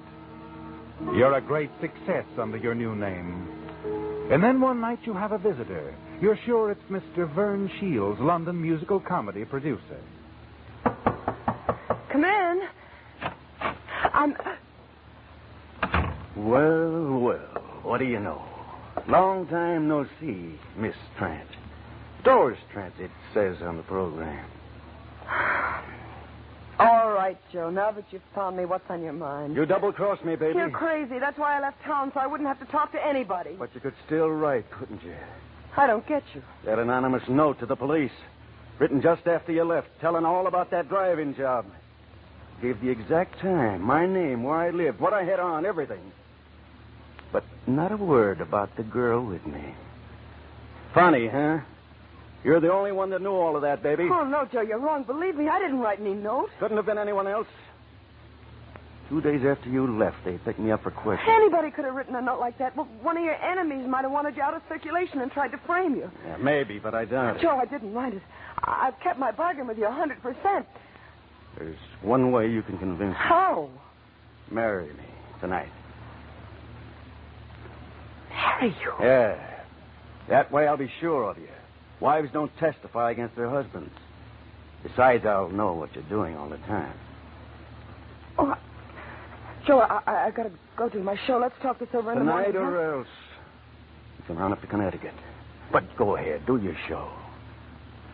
You're a great success under your new name. And then one night you have a visitor. You're sure it's Mr. Vern Shields, London musical comedy producer. Come in. Well, what do you know? Long time no see, Miss Trent. Doris Trent, it says on the program. All right, Joe. Now that you've found me, what's on your mind? You double-crossed me, baby. You're crazy. That's why I left town, so I wouldn't have to talk to anybody. But you could still write, couldn't you? I don't get you. That anonymous note to the police, written just after you left, telling all about that driving job. Gave the exact time, my name, where I lived, what I had on, everything. But not a word about the girl with me. Funny, huh? You're the only one that knew all of that, baby. Oh, no, Joe, you're wrong. Believe me, I didn't write any note. Couldn't have been anyone else. 2 days after you left, they picked me up for questioning. Anybody could have written a note like that. Well, one of your enemies might have wanted you out of circulation and tried to frame you. Yeah, maybe, but I doubt it. Joe, I didn't write it. I've kept my bargain with you 100%. There's one way you can convince me. How? Marry me tonight. Marry you? Yeah. That way I'll be sure of you. Wives don't testify against their husbands. Besides, I'll know what you're doing all the time. Oh, Joe, I got to go to my show. Let's talk this over in the morning. Tonight or else. You can run up to Connecticut. But go ahead, do your show.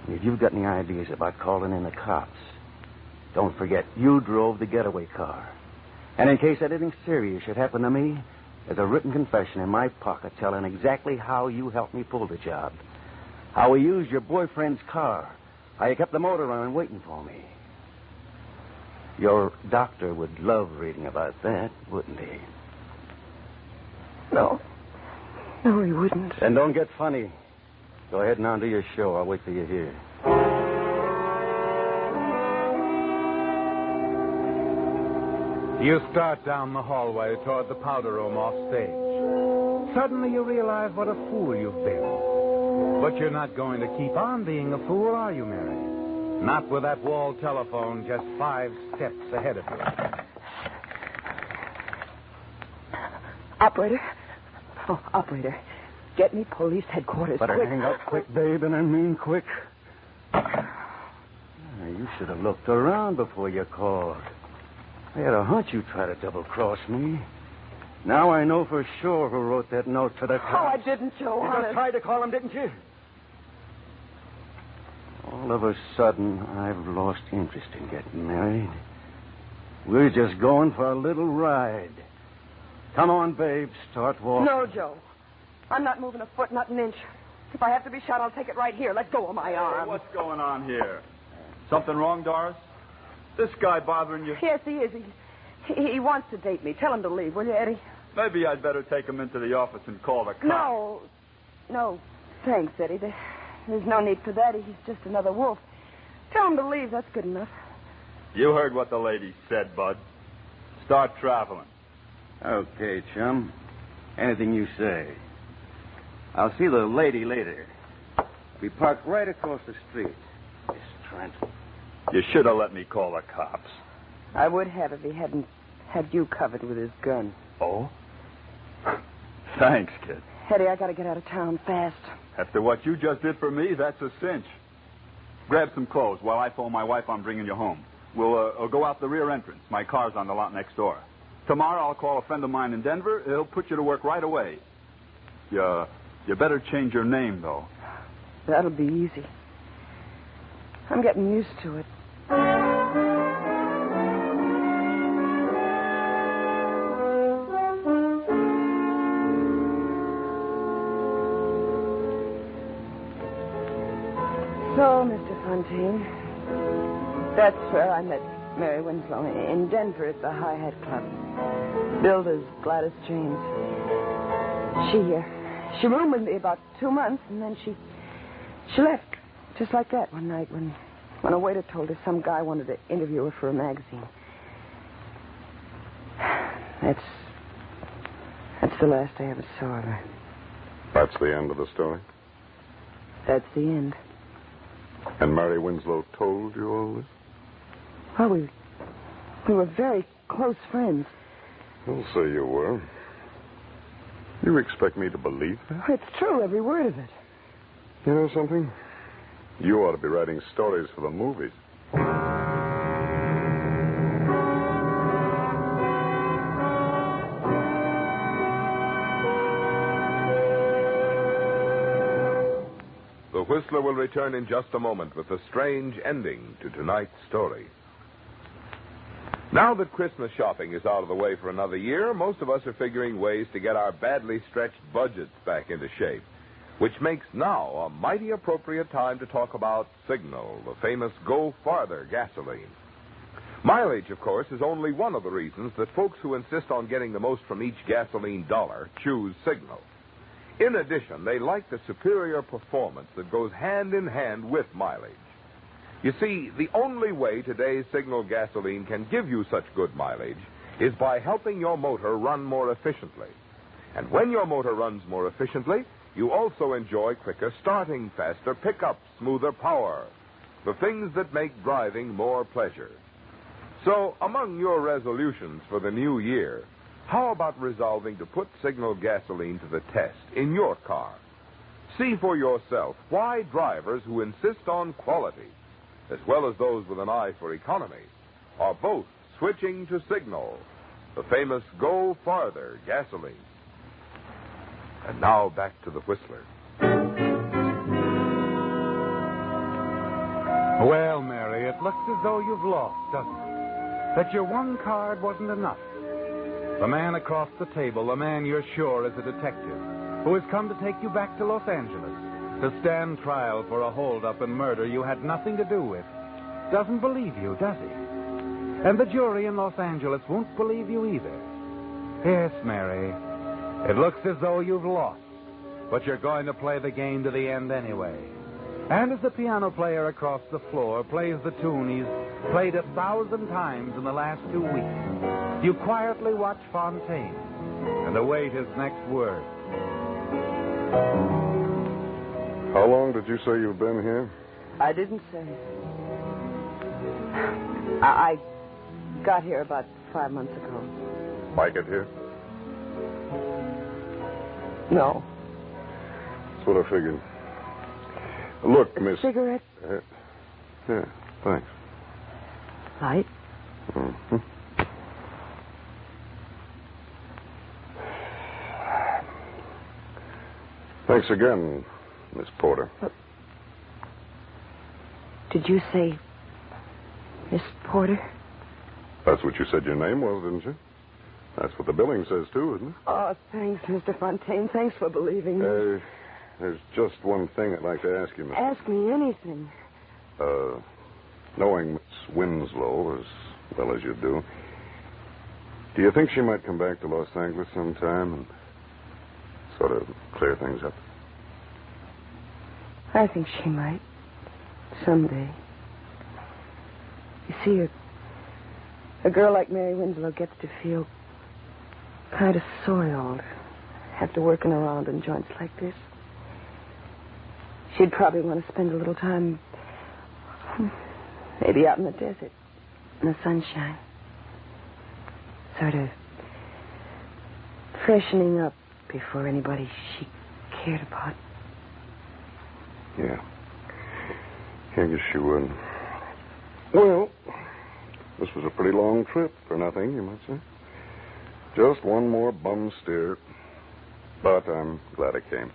And if you've got any ideas about calling in the cops, don't forget, you drove the getaway car. And in case anything serious should happen to me, there's a written confession in my pocket telling exactly how you helped me pull the job. How we used your boyfriend's car. How you kept the motor running waiting for me. Your doctor would love reading about that, wouldn't he? No. No, he wouldn't. Then don't get funny. Go ahead and on to your show. I'll wait for you here. You start down the hallway toward the powder room off stage. Suddenly you realize what a fool you've been. But you're not going to keep on being a fool, are you, Mary? Not with that wall telephone just 5 steps ahead of you. Operator. Oh, operator. Get me police headquarters. Better quick. hang up quick, babe, and I mean quick. You should have looked around before you called. I had a hunch you'd try to double-cross me. Now I know for sure who wrote that note to the cops. Oh, I didn't, Joe. You honest. just tried to call him, didn't you? All of a sudden, I've lost interest in getting married. We're just going for a little ride. Come on, babe. Start walking. No, Joe. I'm not moving a foot, not an inch. If I have to be shot, I'll take it right here. Let go of my arm. Hey, what's going on here? Something wrong, Doris? This guy bothering you? Yes, he is. He wants to date me. Tell him to leave, will you, Eddie? Maybe I'd better take him into the office and call the cops. No. Thanks, Eddie. There's no need for that. He's just another wolf. Tell him to leave. That's good enough. You heard what the lady said, Bud. Start traveling. Okay, chum. Anything you say. I'll see the lady later. We park right across the street. Miss Trent. You should have let me call the cops. I would have if he hadn't had you covered with his gun. Oh? Thanks, kid. Eddie, I got to get out of town fast. After what you just did for me, that's a cinch. Grab some clothes while I phone my wife I'm bringing you home. We'll go out the rear entrance. My car's on the lot next door. Tomorrow I'll call a friend of mine in Denver. He'll put you to work right away. You better change your name, though. That'll be easy. I'm getting used to it. So, Mr. Fontaine, that's where I met Mary Winslow, in Denver at the High Hat Club. Billed as Gladys James. She roomed with me about 2 months, and then she left just like that one night when a waiter told her some guy wanted to interview her for a magazine. That's the last I ever saw of her. That's the end of the story? That's the end. And Mary Winslow told you all this? Well, we were very close friends. I'll say you were. You expect me to believe that? It's true, every word of it. You know something? You ought to be writing stories for the movies. The Whistler will return in just a moment with a strange ending to tonight's story. Now that Christmas shopping is out of the way for another year, most of us are figuring ways to get our badly stretched budgets back into shape, which makes now a mighty appropriate time to talk about Signal, the famous Go Farther gasoline. Mileage, of course, is only one of the reasons that folks who insist on getting the most from each gasoline dollar choose Signal. In addition, they like the superior performance that goes hand in hand with mileage. You see, the only way today's Signal gasoline can give you such good mileage is by helping your motor run more efficiently. And when your motor runs more efficiently, you also enjoy quicker starting, faster pickup, smoother power, the things that make driving more pleasure. So, among your resolutions for the new year, how about resolving to put Signal gasoline to the test in your car? See for yourself why drivers who insist on quality, as well as those with an eye for economy, are both switching to Signal, the famous Go Farther gasoline. And now back to the Whistler. Well, Mary, it looks as though you've lost, doesn't it? That your one card wasn't enough. The man across the table, the man you're sure is a detective, who has come to take you back to Los Angeles to stand trial for a holdup and murder you had nothing to do with, doesn't believe you, does he? And the jury in Los Angeles won't believe you either. Yes, Mary, it looks as though you've lost, but you're going to play the game to the end anyway. And as the piano player across the floor plays the tune he's played 1,000 times in the last 2 weeks, you quietly watch Fontaine and await his next word. How long did you say you've been here? I didn't say. I got here about 5 months ago. Like it here? No. That's what I figured. Look, Miss... Cigarette? Yeah, thanks. Light? Mm-hmm. Thanks again, Miss Porter. Did you say Miss Porter? That's what you said your name was, didn't you? That's what the billing says, too, isn't it? Oh, thanks, Mr. Fontaine. Thanks for believing me. There's just one thing I'd like to ask you, Miss. Ask me anything. Knowing Miss Winslow as well as you do you think she might come back to Los Angeles sometime and sort of clear things up? I think she might. Someday. You see, a girl like Mary Winslow gets to feel kind of soiled after working around in joints like this. She'd probably want to spend a little time, maybe out in the desert, in the sunshine. Sort of freshening up before anybody she cared about. Yeah. I guess she would. Well, this was a pretty long trip for nothing, you might say. Just one more bum steer. But I'm glad it came.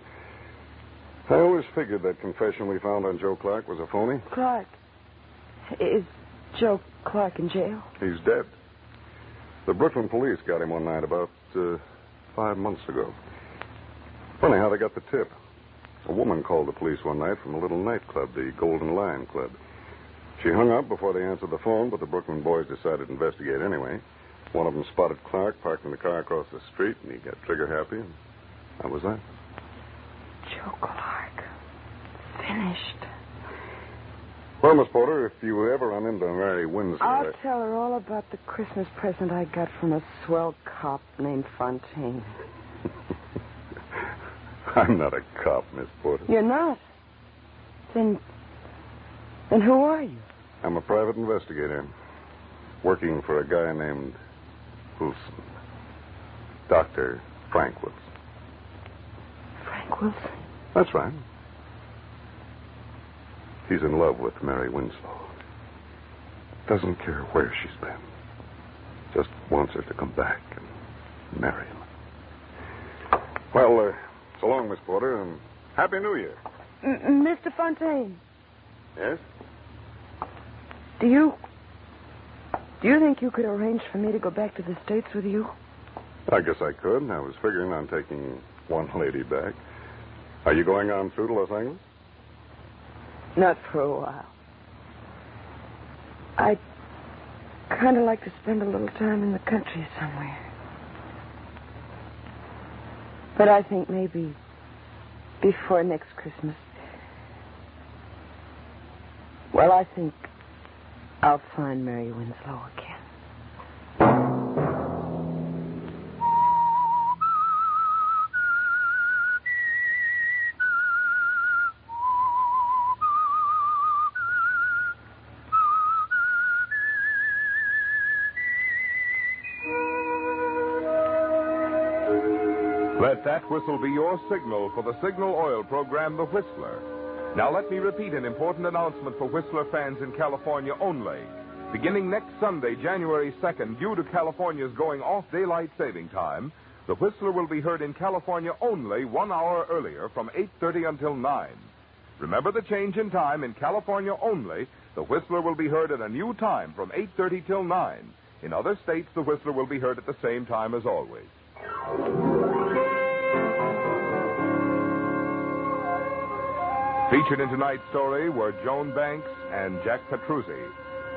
I always figured that confession we found on Joe Clark was a phony. Clark? Is Joe Clark in jail? He's dead. The Brooklyn police got him one night about 5 months ago. Funny how they got the tip. A woman called the police one night from a little nightclub, the Golden Lion Club. She hung up before they answered the phone, but the Brooklyn boys decided to investigate anyway. One of them spotted Clark parked in the car across the street, and he got trigger happy, and that was that. Joe Clark. Finished. Well, Miss Porter, if you ever run into Mary Winslow... I'll tell her all about the Christmas present I got from a swell cop named Fontaine. I'm not a cop, Miss Porter. You're not? Then who are you? I'm a private investigator, working for a guy named Wilson. Dr. Frank Wilson. Frank Wilson? That's right. He's in love with Mary Winslow. Doesn't care where she's been. Just wants her to come back and marry him. Well, so long, Miss Porter, and Happy New Year. Mr. Fontaine. Yes? Do you think you could arrange for me to go back to the States with you? I guess I could. I was figuring on taking one lady back. Are you going on through to Los Angeles? Not for a while. I'd kind of like to spend a little time in the country somewhere. But I think maybe before next Christmas. Well, I think I'll find Mary Winslow again. Let that whistle be your signal for the Signal Oil program, The Whistler. Now let me repeat an important announcement for Whistler fans in California only. Beginning next Sunday, January 2nd, due to California's going off daylight saving time, The Whistler will be heard in California only 1 hour earlier from 8:30 until 9. Remember the change in time in California only. The Whistler will be heard at a new time from 8:30 till 9. In other states, The Whistler will be heard at the same time as always. Featured in tonight's story were Joan Banks and Jack Petruzzi.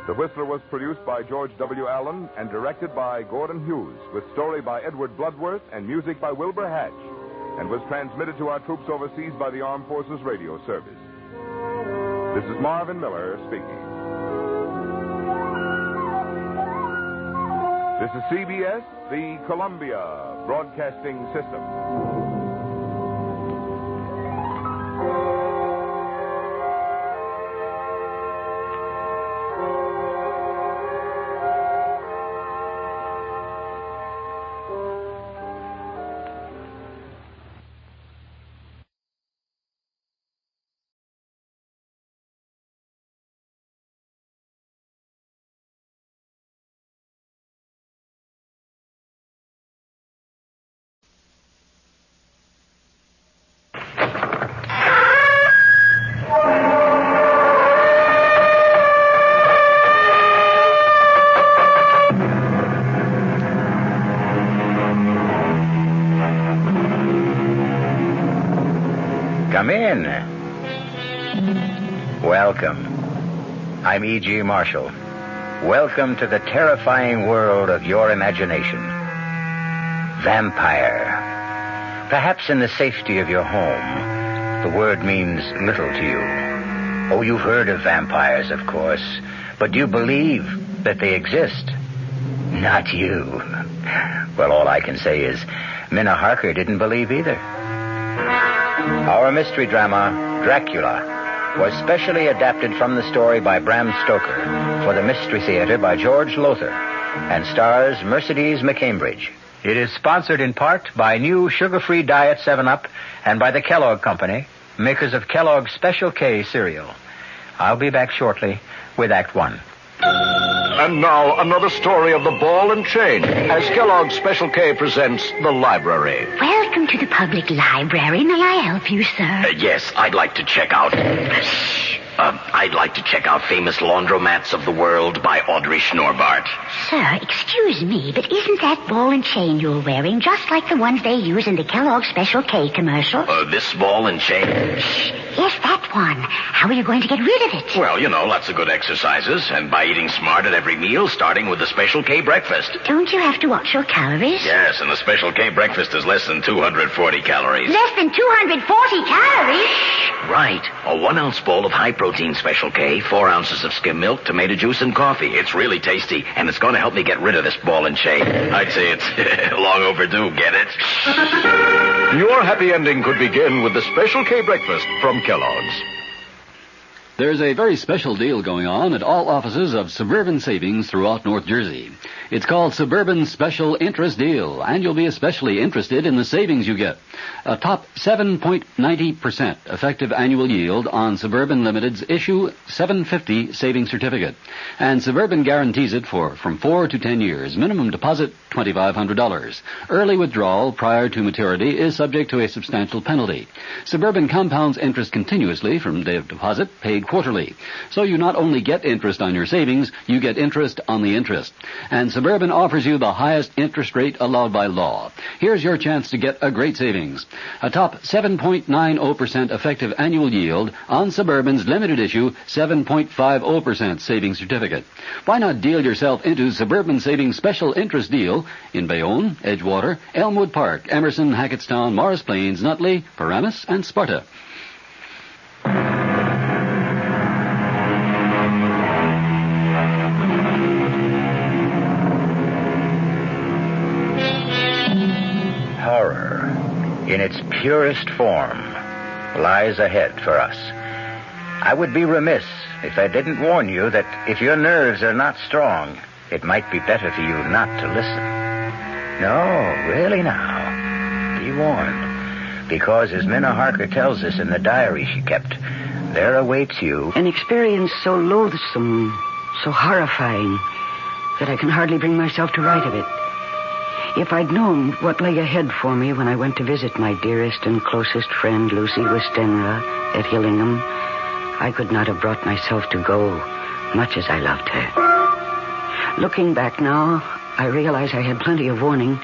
The Whistler was produced by George W. Allen and directed by Gordon Hughes, with story by Edward Bloodworth and music by Wilbur Hatch, and was transmitted to our troops overseas by the Armed Forces Radio Service. This is Marvin Miller speaking. This is CBS, the Columbia Broadcasting System. I'm E.G. Marshall. Welcome to the terrifying world of your imagination. Vampire. Perhaps in the safety of your home, the word means little to you. Oh, you've heard of vampires, of course, but do you believe that they exist? Not you. Well, all I can say is Minna Harker didn't believe either. Our mystery drama, Dracula, was specially adapted from the story by Bram Stoker for the Mystery Theater by George Lothar and stars Mercedes McCambridge. It is sponsored in part by new sugar-free Diet 7-Up and by the Kellogg Company, makers of Kellogg's Special K cereal. I'll be back shortly with Act One. And now, another story of the ball and chain, as Kellogg's Special K presents The Library. Welcome to the public library. May I help you, sir? Yes, I'd like to check out... I'd like to check out Famous Laundromats of the World by Audrey Schnorbart. Sir, excuse me, but isn't that ball and chain you're wearing just like the ones they use in the Kellogg's Special K commercial? This ball and chain? Yes, that one. How are you going to get rid of it? Well, lots of good exercises, and by eating smart at every meal, starting with the Special K breakfast. Don't you have to watch your calories? Yes, and the Special K breakfast is less than 240 calories. Less than 240 calories? Right. A 1-ounce bowl of high-protein Special K, 4 ounces of skim milk, tomato juice, and coffee. It's really tasty, and it's going to help me get rid of this ball and chain. I'd say it's long overdue, get it? Your happy ending could begin with the Special K breakfast from Kellogg's. There's a very special deal going on at all offices of Suburban Savings throughout North Jersey. It's called Suburban Special Interest Deal, and you'll be especially interested in the savings you get. A top 7.90% effective annual yield on Suburban Limited's issue 750 savings certificate. And Suburban guarantees it for from 4 to 10 years. Minimum deposit, $2,500. Early withdrawal prior to maturity is subject to a substantial penalty. Suburban compounds interest continuously from day of deposit, paid quarterly. So you not only get interest on your savings, you get interest on the interest. And Suburban offers you the highest interest rate allowed by law. Here's your chance to get a great savings. A top 7.90% effective annual yield on Suburban's limited issue 7.50% savings certificate. Why not deal yourself into Suburban Savings Special Interest Deal in Bayonne, Edgewater, Elmwood Park, Emerson, Hackettstown, Morris Plains, Nutley, Paramus, and Sparta. Horror, in its purest form, lies ahead for us. I would be remiss if I didn't warn you that if your nerves are not strong, it might be better for you not to listen. No, really now, be warned. Because as Minna Harker tells us in the diary she kept, there awaits you an experience so loathsome, so horrifying, that I can hardly bring myself to write of it. If I'd known what lay ahead for me when I went to visit my dearest and closest friend, Lucy Westenra, at Hillingham, I could not have brought myself to go, much as I loved her. Looking back now, I realize I had plenty of warning,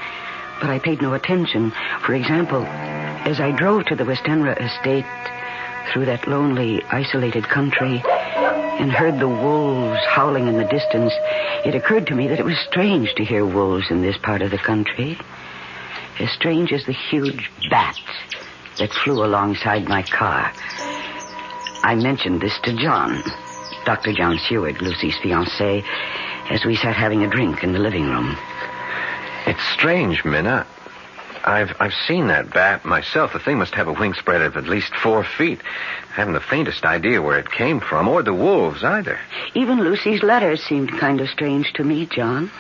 but I paid no attention. For example, as I drove to the Westenra estate through that lonely, isolated country and heard the wolves howling in the distance, it occurred to me that it was strange to hear wolves in this part of the country. As strange as the huge bats that flew alongside my car. I mentioned this to John, Dr. John Seward, Lucy's fiancé, as we sat having a drink in the living room. It's strange, Minna. I've seen that bat myself. The thing must have a wingspread of at least 4 feet. I haven't the faintest idea where it came from, or the wolves either. Even Lucy's letters seemed kind of strange to me, John.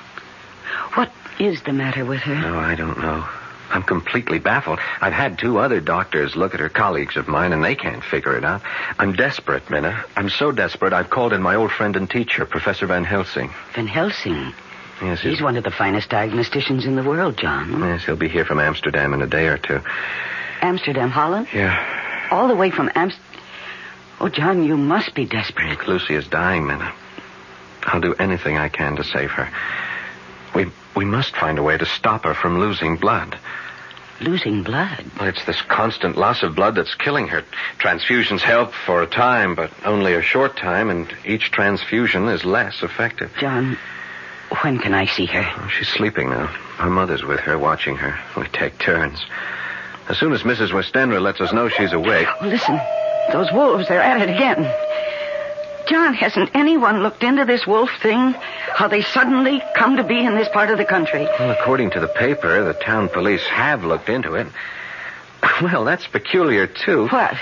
What is the matter with her? No, I don't know. I'm completely baffled. I've had 2 other doctors look at her, colleagues of mine, and they can't figure it out. I'm desperate, Minna. I'm so desperate, I've called in my old friend and teacher, Professor Van Helsing. Van Helsing? Yes, he's one of the finest diagnosticians in the world, John. Yes, he'll be here from Amsterdam in a day or 2. Amsterdam, Holland? Yeah. All the way from Amsterdam? Oh, John, you must be desperate. Look, Lucy is dying, Minna. I'll do anything I can to save her. We must find a way to stop her from losing blood. losing blood. Well, it's this constant loss of blood that's killing her. Transfusions help for a time, but only a short time, and each transfusion is less effective. John, when can I see her? Oh, she's sleeping now. Her mother's with her, watching her. We take turns. As soon as Mrs. Westenra lets us know she's awake... Listen, those wolves, they're at it again. John, hasn't anyone looked into this wolf thing? How they suddenly come to be in this part of the country? Well, according to the paper, the town police have looked into it. Well, that's peculiar, too. What?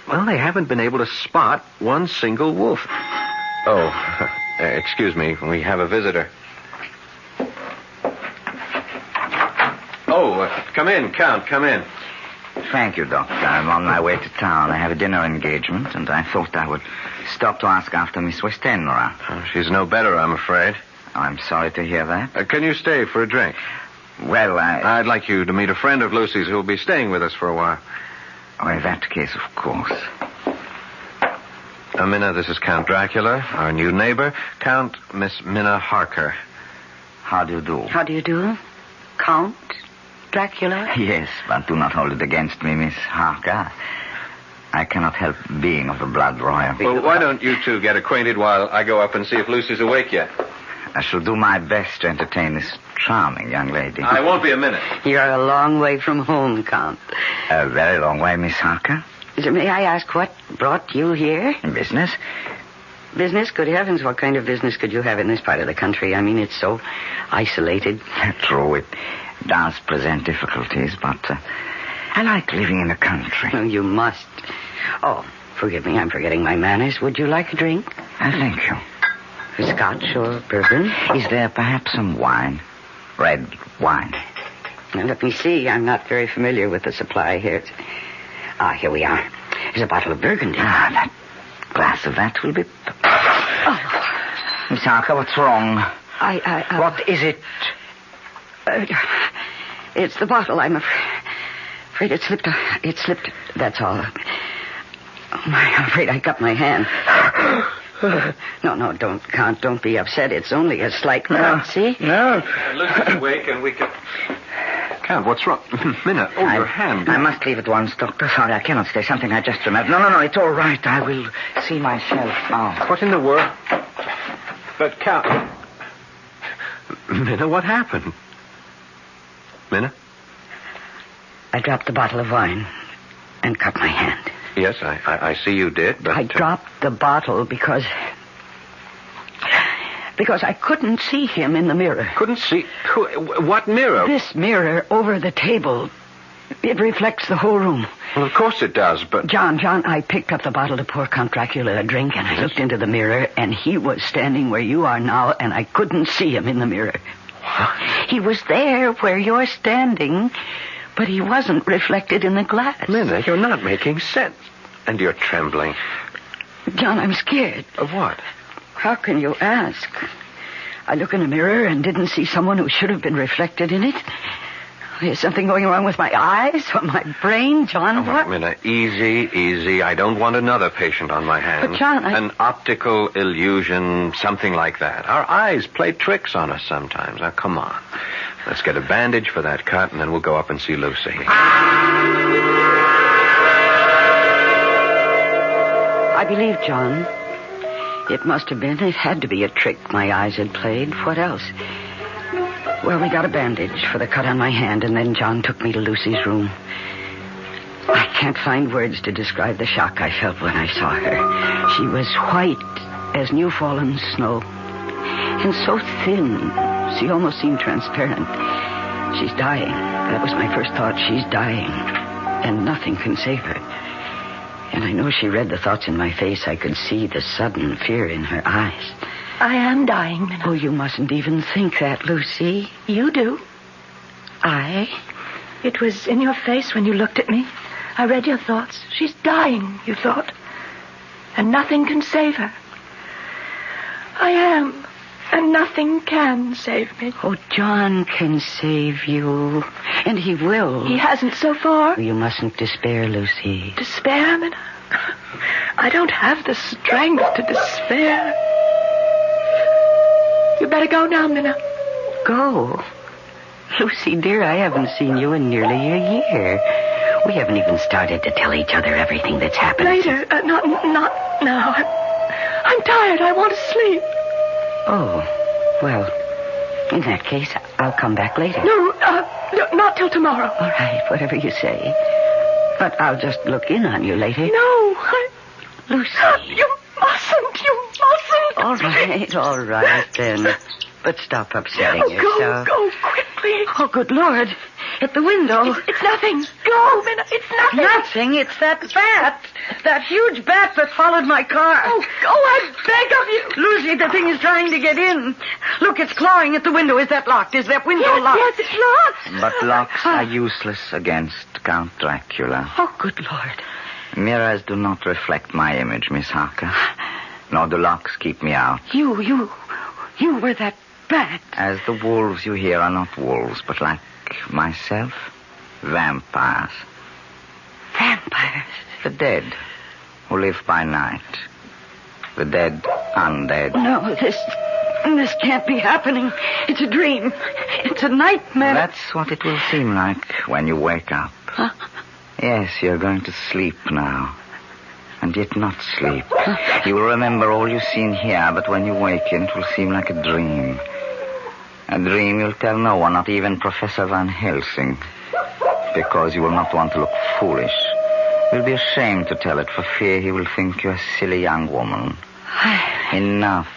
Well, they haven't been able to spot one single wolf. Oh, excuse me. We have a visitor. Oh, come in, Count. Come in. Thank you, Doctor. I'm on my way to town. I have a dinner engagement, and I thought I would stop to ask after Miss Westenra. Oh, she's no better, I'm afraid. I'm sorry to hear that. Can you stay for a drink? Well, I'd like you to meet a friend of Lucy's who'll be staying with us for a while. Oh, in that case, of course. Minna, this is Count Dracula, our new neighbor. Count Miss Minna Harker. How do you do? How do you do? Count Dracula? Yes, but do not hold it against me, Miss Harker. I cannot help being of the blood royal. Well, why don't you two get acquainted while I go up and see if Lucy's awake yet? I shall do my best to entertain this charming young lady. I won't be a minute. You're a long way from home, Count. A very long way, Miss Harker. May I ask what brought you here? Business. Business? Good heavens, what kind of business could you have in this part of the country? I mean, it's so isolated. True, it does present difficulties, but I like living in the country. Oh, you must. Oh, forgive me, I'm forgetting my manners. Would you like a drink? Thank you. Scotch or bourbon? Is there perhaps some wine? Red wine? Now, let me see. I'm not very familiar with the supply here. Here we are. There's a bottle of Burgundy. That glass of that will be... Miss Harker, what's wrong? What is it? It's the bottle. I'm afraid it slipped. It slipped. That's all. I'm afraid I cut my hand. No, don't be upset. It's only a slight cut, see? No. Lucy's awake and we can... Count, what's wrong? Minna, your hand. I must leave at once, Doctor. Sorry, I cannot stay. Something I just remembered. No, it's all right. I will see myself out. What in the world? But, Count... Minna, what happened? Minna? I dropped the bottle of wine and cut my hand. Yes, I see you did, but... I dropped the bottle because I couldn't see him in the mirror. Couldn't see? What mirror? This mirror over the table. It reflects the whole room. Well, of course it does, but... John, I picked up the bottle to pour Count Dracula a drink, and I looked into the mirror, and he was standing where you are now, and I couldn't see him in the mirror. What? He was there where you're standing, but he wasn't reflected in the glass. Minna, you're not making sense. And you're trembling. John, I'm scared. Of what? How can you ask? I look in a mirror and didn't see someone who should have been reflected in it. Is something going wrong with my eyes or my brain, John? What? Minna, easy. I don't want another patient on my hands. But, John, An optical illusion, something like that. Our eyes play tricks on us sometimes. Now, come on. Let's get a bandage for that cut, and then we'll go up and see Lucy. I believe, John. It must have been. It had to be a trick my eyes had played. What else? Well, we got a bandage for the cut on my hand, and then John took me to Lucy's room. I can't find words to describe the shock I felt when I saw her. She was white as new-fallen snow, and so thin, she almost seemed transparent. She's dying. That was my first thought. She's dying, and nothing can save her. And I know she read the thoughts in my face. I could see the sudden fear in her eyes. I am dying, Minna. Oh, you mustn't even think that, Lucy. You do. I? It was in your face when you looked at me. I read your thoughts. She's dying, you thought. And nothing can save her. I am. And nothing can save me. Oh, John can save you. And he will. He hasn't so far. You mustn't despair, Lucy. Despair, Minna? I don't have the strength to despair. You better go now, Minna. Go? Lucy, dear, I haven't seen you in nearly a year. We haven't even started to tell each other everything that's happened. Later. Not now. I'm tired. I want to sleep. Oh, well, in that case, I'll come back later. No, not till tomorrow. All right, whatever you say. But I'll just look in on you later. No, Lucy. You mustn't. All right, then. But stop upsetting yourself. Go quickly. Oh, good Lord. At the window. It's nothing. Go, Minna. It's nothing. Nothing. It's that bat. That huge bat that followed my car. Oh, go, I beg of you. Lucy, the thing is trying to get in. Look, it's clawing at the window. Is that locked? Is that window locked? Yes, it's locked. But locks are useless against Count Dracula. Oh, good Lord. Mirrors do not reflect my image, Miss Harker. Nor do locks keep me out. You were that bat. As the wolves you hear are not wolves, but like myself, vampires. Vampires? The dead, who live by night. The dead, undead. No, this can't be happening. It's a dream. It's a nightmare. That's what it will seem like when you wake up. Huh? Yes, you're going to sleep now. And yet not sleep. You will remember all you've seen here, but when you waken, it will seem like a dream. A dream you'll tell no one, not even Professor Van Helsing. Because you will not want to look foolish. You'll be ashamed to tell it for fear he will think you're a silly young woman. Enough.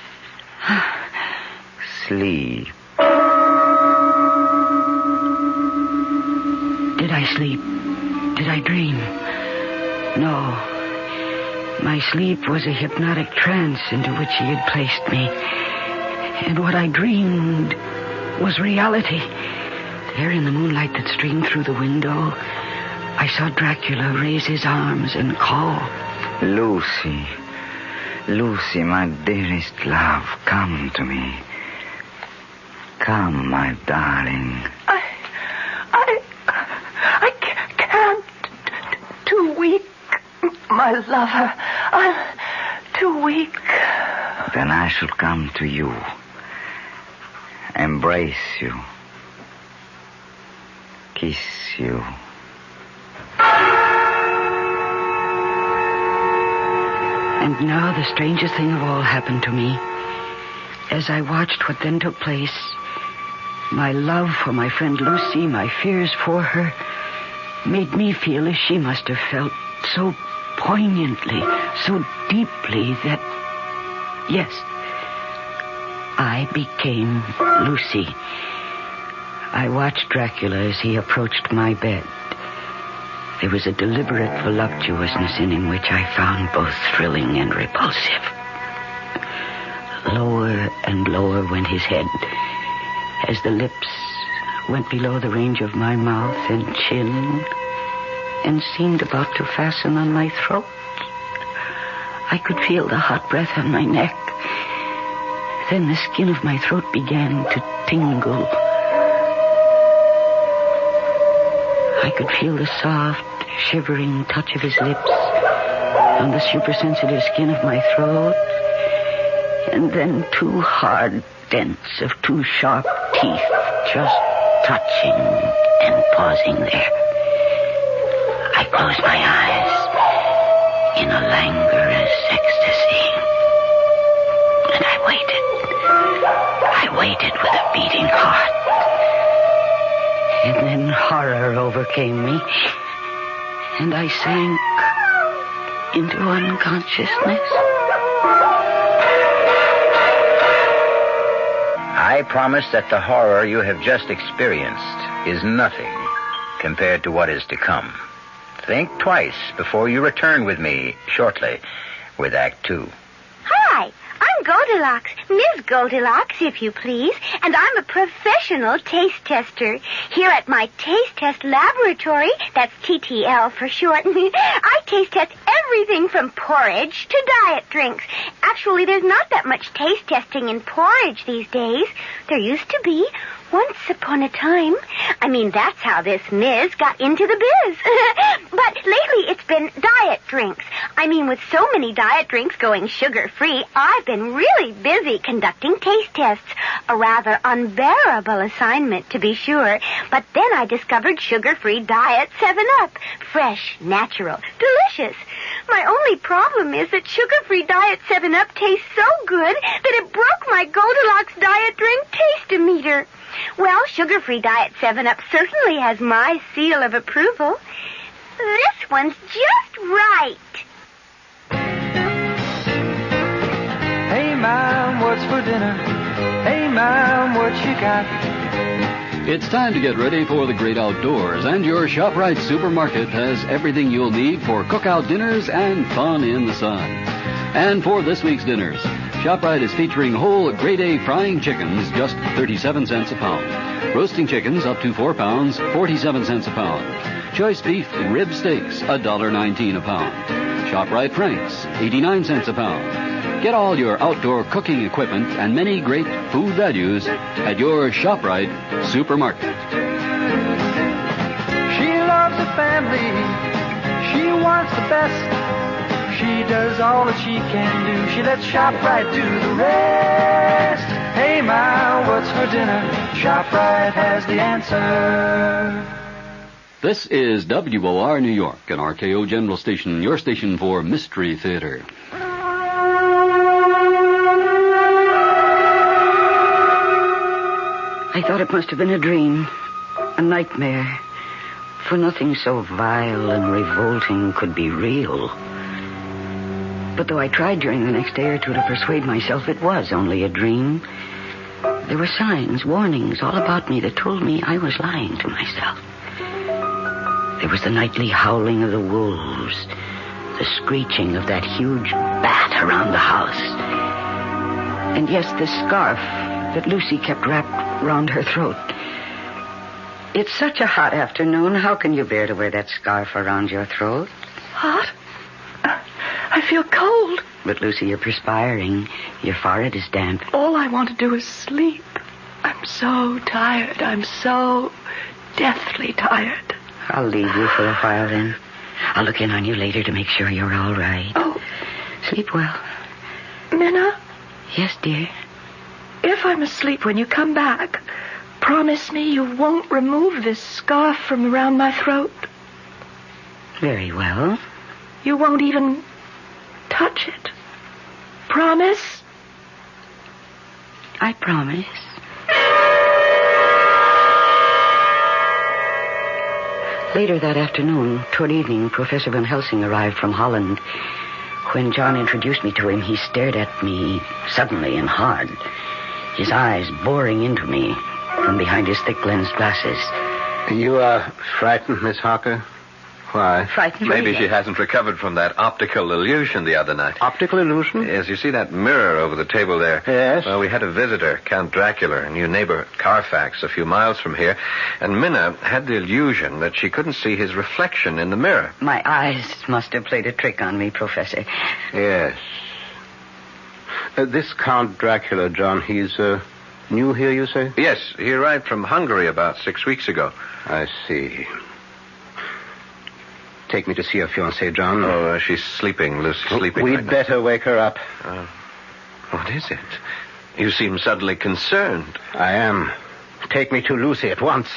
Sleep. Did I sleep? Did I dream? No. My sleep was a hypnotic trance into which he had placed me. And what I dreamed was reality. There in the moonlight that streamed through the window, I saw Dracula raise his arms and call. Lucy. Lucy, my dearest love, come to me. Come, my darling. I can't. Too weak. My lover, I'm too weak. Then I shall come to you. Embrace you. Kiss you. And now the strangest thing of all happened to me. As I watched what then took place, my love for my friend Lucy, my fears for her, made me feel as she must have felt, so poignantly, so deeply that, yes, I became Lucy. I watched Dracula as he approached my bed. There was a deliberate voluptuousness in him which I found both thrilling and repulsive. Lower and lower went his head as the lips went below the range of my mouth and chin and seemed about to fasten on my throat. I could feel the hot breath on my neck. Then the skin of my throat began to tingle. I could feel the soft, shivering touch of his lips on the supersensitive skin of my throat, and then two hard dents of two sharp teeth just touching and pausing there. I closed my eyes in a languorous ecstasy, and I waited. I waited with a beating heart. And then horror overcame me, and I sank into unconsciousness. I promise that the horror you have just experienced is nothing compared to what is to come. Think twice before you return with me shortly with Act 2. Hi, I'm Goldilocks, Ms. Goldilocks, if you please, and I'm a professional taste tester. Here at my taste test laboratory, that's TTL for short, I taste test everything from porridge to diet drinks. Actually, there's not that much taste testing in porridge these days. There used to be. Once upon a time. I mean, that's how this Ms. got into the biz. But lately it's been diet drinks. I mean, with so many diet drinks going sugar-free, I've been really busy conducting taste tests. A rather unbearable assignment, to be sure. But then I discovered sugar-free diet 7-Up. Fresh, natural, delicious. My only problem is that sugar-free diet 7-Up tastes so good that it broke my Goldilocks diet drink taste-o-meter. Well, sugar-free diet 7-Up certainly has my seal of approval. This one's just right. Hey, Mom, what's for dinner? Hey, Mom, what you got? It's time to get ready for the great outdoors, and your ShopRite supermarket has everything you'll need for cookout dinners and fun in the sun. And for this week's dinners, ShopRite is featuring whole grade A frying chickens, just 37 cents a pound. Roasting chickens up to 4 pounds, 47 cents a pound. Choice beef rib steaks, $1.19 a pound. ShopRite Franks, 89 cents a pound. Get all your outdoor cooking equipment and many great food values at your ShopRite supermarket. She loves her family. She wants the best. She does all that she can do. She lets ShopRite do the rest. Hey, Ma, what's for dinner? ShopRite has the answer. This is WOR New York, an RKO General Station, your station for Mystery Theater. I thought it must have been a dream, a nightmare, for nothing so vile and revolting could be real. But though I tried during the next day or two to persuade myself it was only a dream, there were signs, warnings all about me that told me I was lying to myself. There was the nightly howling of the wolves, the screeching of that huge bat around the house, and yes, the scarf that Lucy kept wrapped round her throat. It's such a hot afternoon. How can you bear to wear that scarf around your throat? Hot? I feel cold. But, Lucy, you're perspiring. Your forehead is damp. All I want to do is sleep. I'm so tired. I'm so deathly tired. I'll leave you for a while, then. I'll look in on you later to make sure you're all right. Oh. Sleep well. Minna? Yes, dear? If I'm asleep when you come back, promise me you won't remove this scarf from around my throat. Very well. You won't even touch it. Promise? I promise. Later that afternoon, toward evening, Professor Van Helsing arrived from Holland. When John introduced me to him, he stared at me suddenly and hard, his eyes boring into me from behind his thick-lensed glasses. You are frightened, Miss Harker? Why? Frightened? Maybe she hasn't recovered from that optical illusion the other night. Optical illusion? Yes, you see that mirror over the table there? Yes. Well, we had a visitor, Count Dracula, a new neighbor, Carfax, a few miles from here, and Minna had the illusion that she couldn't see his reflection in the mirror. My eyes must have played a trick on me, Professor. Yes. This Count Dracula, John, he's new here, you say? Yes, he arrived from Hungary about 6 weeks ago. I see. Take me to see your fiancée, John. Oh, she's sleeping, Lucy, sleeping. We'd right better now. wake her up. What is it? You seem suddenly concerned. I am. Take me to Lucy at once.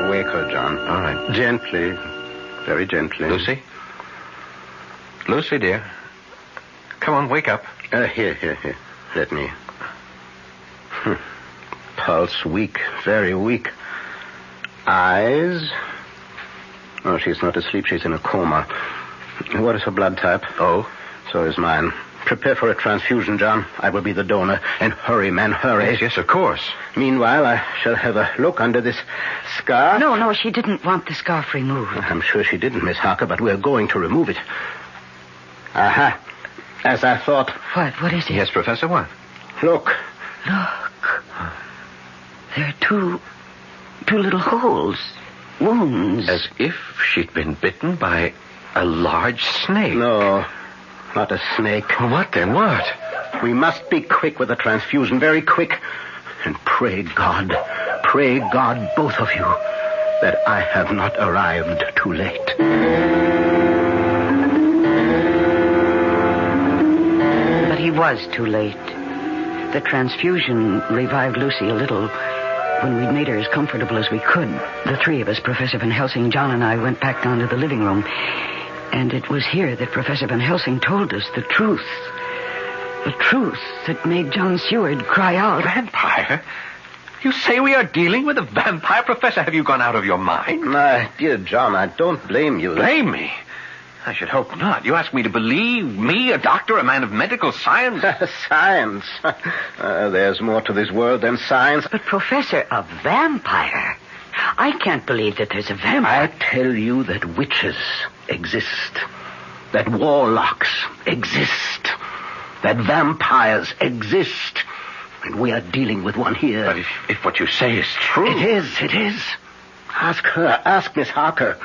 Wake her, John. All right. Gently. Very gently. Lucy? Lucy, dear. Come on, wake up. Here. Let me. Pulse weak, very weak. Eyes. Oh, she's not asleep. She's in a coma. What is her blood type? Oh. So is mine. Prepare for a transfusion, John. I will be the donor. And hurry, man, hurry. Yes, of course. Meanwhile, I shall have a look under this scarf. No, she didn't want the scarf removed. I'm sure she didn't, Miss Harker, but we're going to remove it. Aha. As I thought. What is it? Yes, Professor, what? Look. There are two little holes. Wounds. As if she'd been bitten by a large snake. No, not a snake. What then? What? We must be quick with the transfusion, very quick. And pray God, both of you, that I have not arrived too late. was too late. The transfusion revived Lucy a little. When we'd made her as comfortable as we could, the three of us, Professor Van Helsing, John, and I, went back down to the living room. And it was here that Professor Van Helsing told us the truth. The truth that made John Seward cry out. Vampire? You say we are dealing with a vampire? Professor, have you gone out of your mind? My dear John, I don't blame you. Blame me? I should hope not. You ask me to believe me, a doctor, a man of medical science? Science? There's more to this world than science. But, Professor, a vampire? I can't believe that there's a vampire. I tell you that witches exist. That warlocks exist. That vampires exist. And we are dealing with one here. But if what you say is true... It is. Ask her. Ask Miss Harker.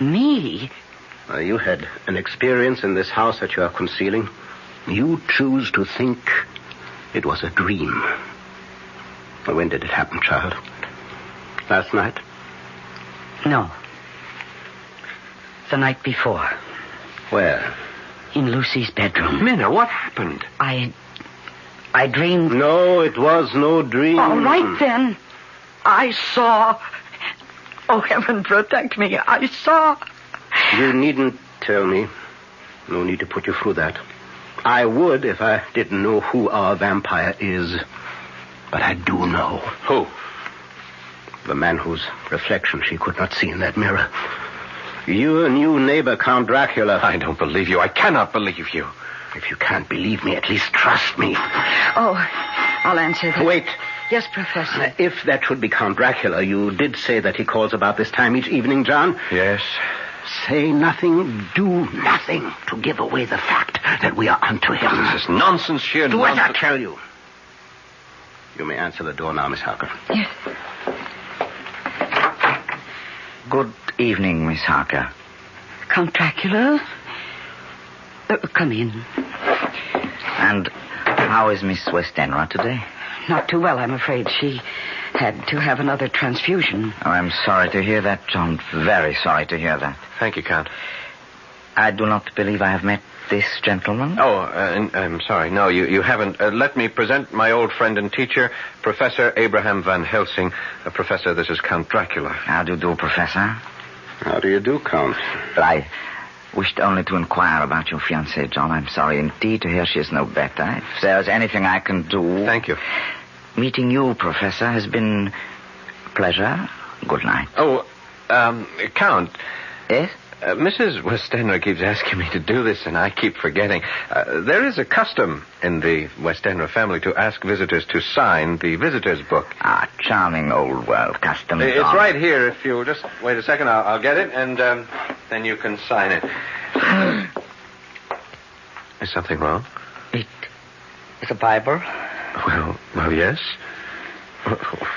Me? You had an experience in this house that you are concealing. You choose to think it was a dream. When did it happen, child? Last night? No. The night before. Where? In Lucy's bedroom. Minna, what happened? I dreamed... No, it was no dream. All right, then. I saw... Oh, heaven protect me. I saw... You needn't tell me. No need to put you through that. I would if I didn't know who our vampire is. But I do know. Who? The man whose reflection she could not see in that mirror. Your new neighbor, Count Dracula. I don't believe you. I cannot believe you. If you can't believe me, at least trust me. Oh, I'll answer that. Wait. Yes, Professor. If that should be Count Dracula, you did say that he calls about this time each evening, John? Yes. Say nothing, do nothing to give away the fact that we are onto him. This is nonsense, sheer Do nonsense. as I tell you. You may answer the door now, Miss Harker. Yes. Good evening, Miss Harker. Count Dracula? Come in. And how is Miss Westenra today? Not too well, I'm afraid. She had to have another transfusion. Oh, I'm sorry to hear that, John. Very sorry to hear that. Thank you, Count. I do not believe I have met this gentleman. Oh, I'm sorry. No, you haven't. Let me present my old friend and teacher, Professor Abraham Van Helsing. Professor, this is Count Dracula. How do you do, Professor? How do you do, Count? I wished only to inquire about your fiancée, John. I'm sorry indeed to hear she is no better. If there's anything I can do... Thank you. Meeting you, Professor, has been a pleasure. Good night. Oh, Count. Yes? Mrs. Westenra keeps asking me to do this, and I keep forgetting. There is a custom in the Westenra family to ask visitors to sign the visitor's book. Ah, charming old world custom. It's right here. If you'll just wait a second, I'll get it, and then you can sign it. Is something wrong? It's a Bible. Well, yes.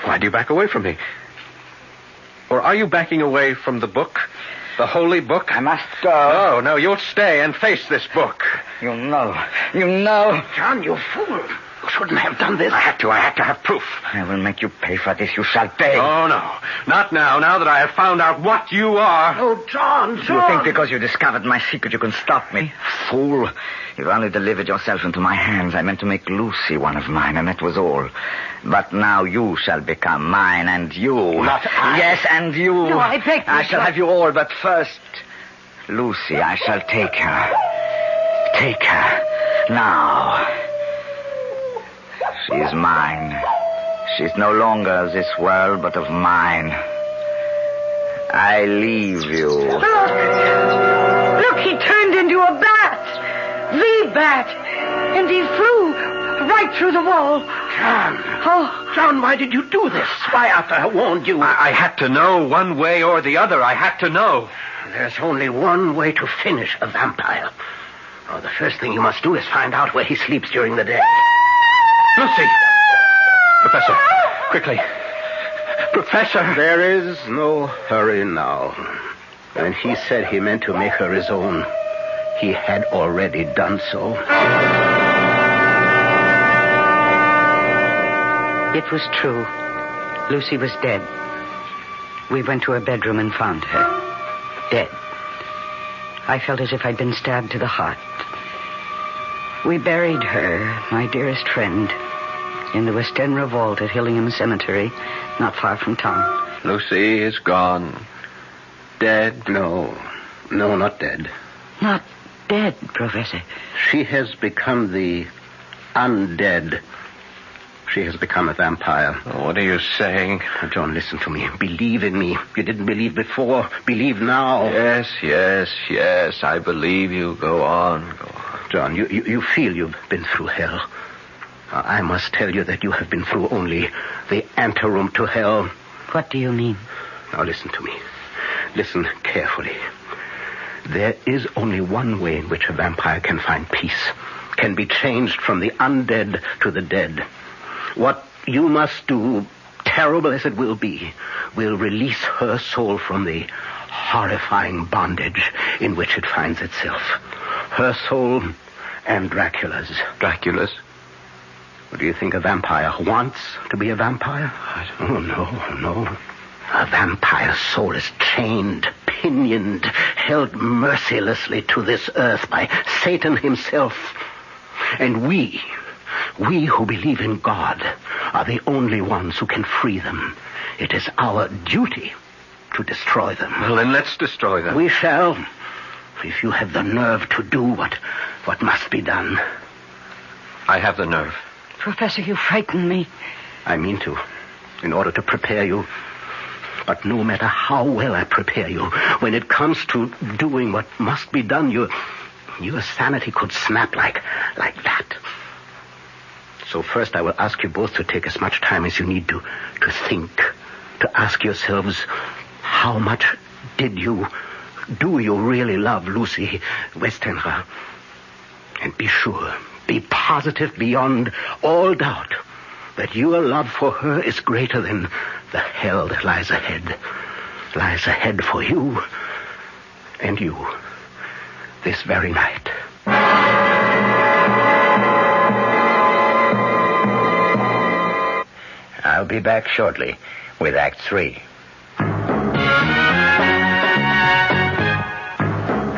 Why do you back away from me? Or are you backing away from the book? The holy book? I must go. No, you'll stay and face this book. You know. John, you fool. You shouldn't have done this. I had to have proof. I will make you pay for this. You shall pay. Oh, no. Not now that I have found out what you are. Oh, John. You think because you discovered my secret you can stop me? Fool. You've only delivered yourself into my hands. I meant to make Lucy one of mine, and that was all. But now you shall become mine, and you. Not I. Yes, and you. No, I beg you. I shall have you all, but first, Lucy, I shall take her. Take her. Now. She is mine. She's no longer of this world, but of mine. I leave you. Look, he turned into a bat. The bat. And he flew right through the wall. John. Oh. John, why did you do this? Why, after I warned you? I had to know one way or the other. I had to know. There's only one way to finish a vampire. Oh, the first thing you must do is find out where he sleeps during the day. Lucy! Professor, quickly. Professor! There is no hurry now. When he said he meant to make her his own, he had already done so. It was true. Lucy was dead. We went to her bedroom and found her. Dead. I felt as if I'd been stabbed to the heart. We buried her, my dearest friend, in the West End vault at Hillingham Cemetery, not far from town. Lucy is gone. Dead? No, not dead. Not dead, Professor. She has become the undead. She has become a vampire. What are you saying? John, listen to me. Believe in me. You didn't believe before. Believe now. Yes. I believe you. Go on. John, you feel you've been through hell. I must tell you that you have been through only the anteroom to hell. What do you mean? Now listen to me. Listen carefully. There is only one way in which a vampire can find peace, can be changed from the undead to the dead. What you must do, terrible as it will be, will release her soul from the horrifying bondage in which it finds itself. Her soul and Dracula's. Dracula's? Do you think a vampire wants to be a vampire? Oh, no. A vampire's soul is chained, pinioned, held mercilessly to this earth by Satan himself. And we who believe in God are the only ones who can free them. It is our duty to destroy them. Well, then let's destroy them. We shall, if you have the nerve to do what must be done. I have the nerve. Professor, you frighten me. I mean to, in order to prepare you. But no matter how well I prepare you, when it comes to doing what must be done, your sanity could snap like that. So first I will ask you both to take as much time as you need to think, to ask yourselves, how much do you really love Lucy Westenra? And be sure, be positive beyond all doubt that your love for her is greater than the hell that lies ahead for you and you this very night. I'll be back shortly with Act 3.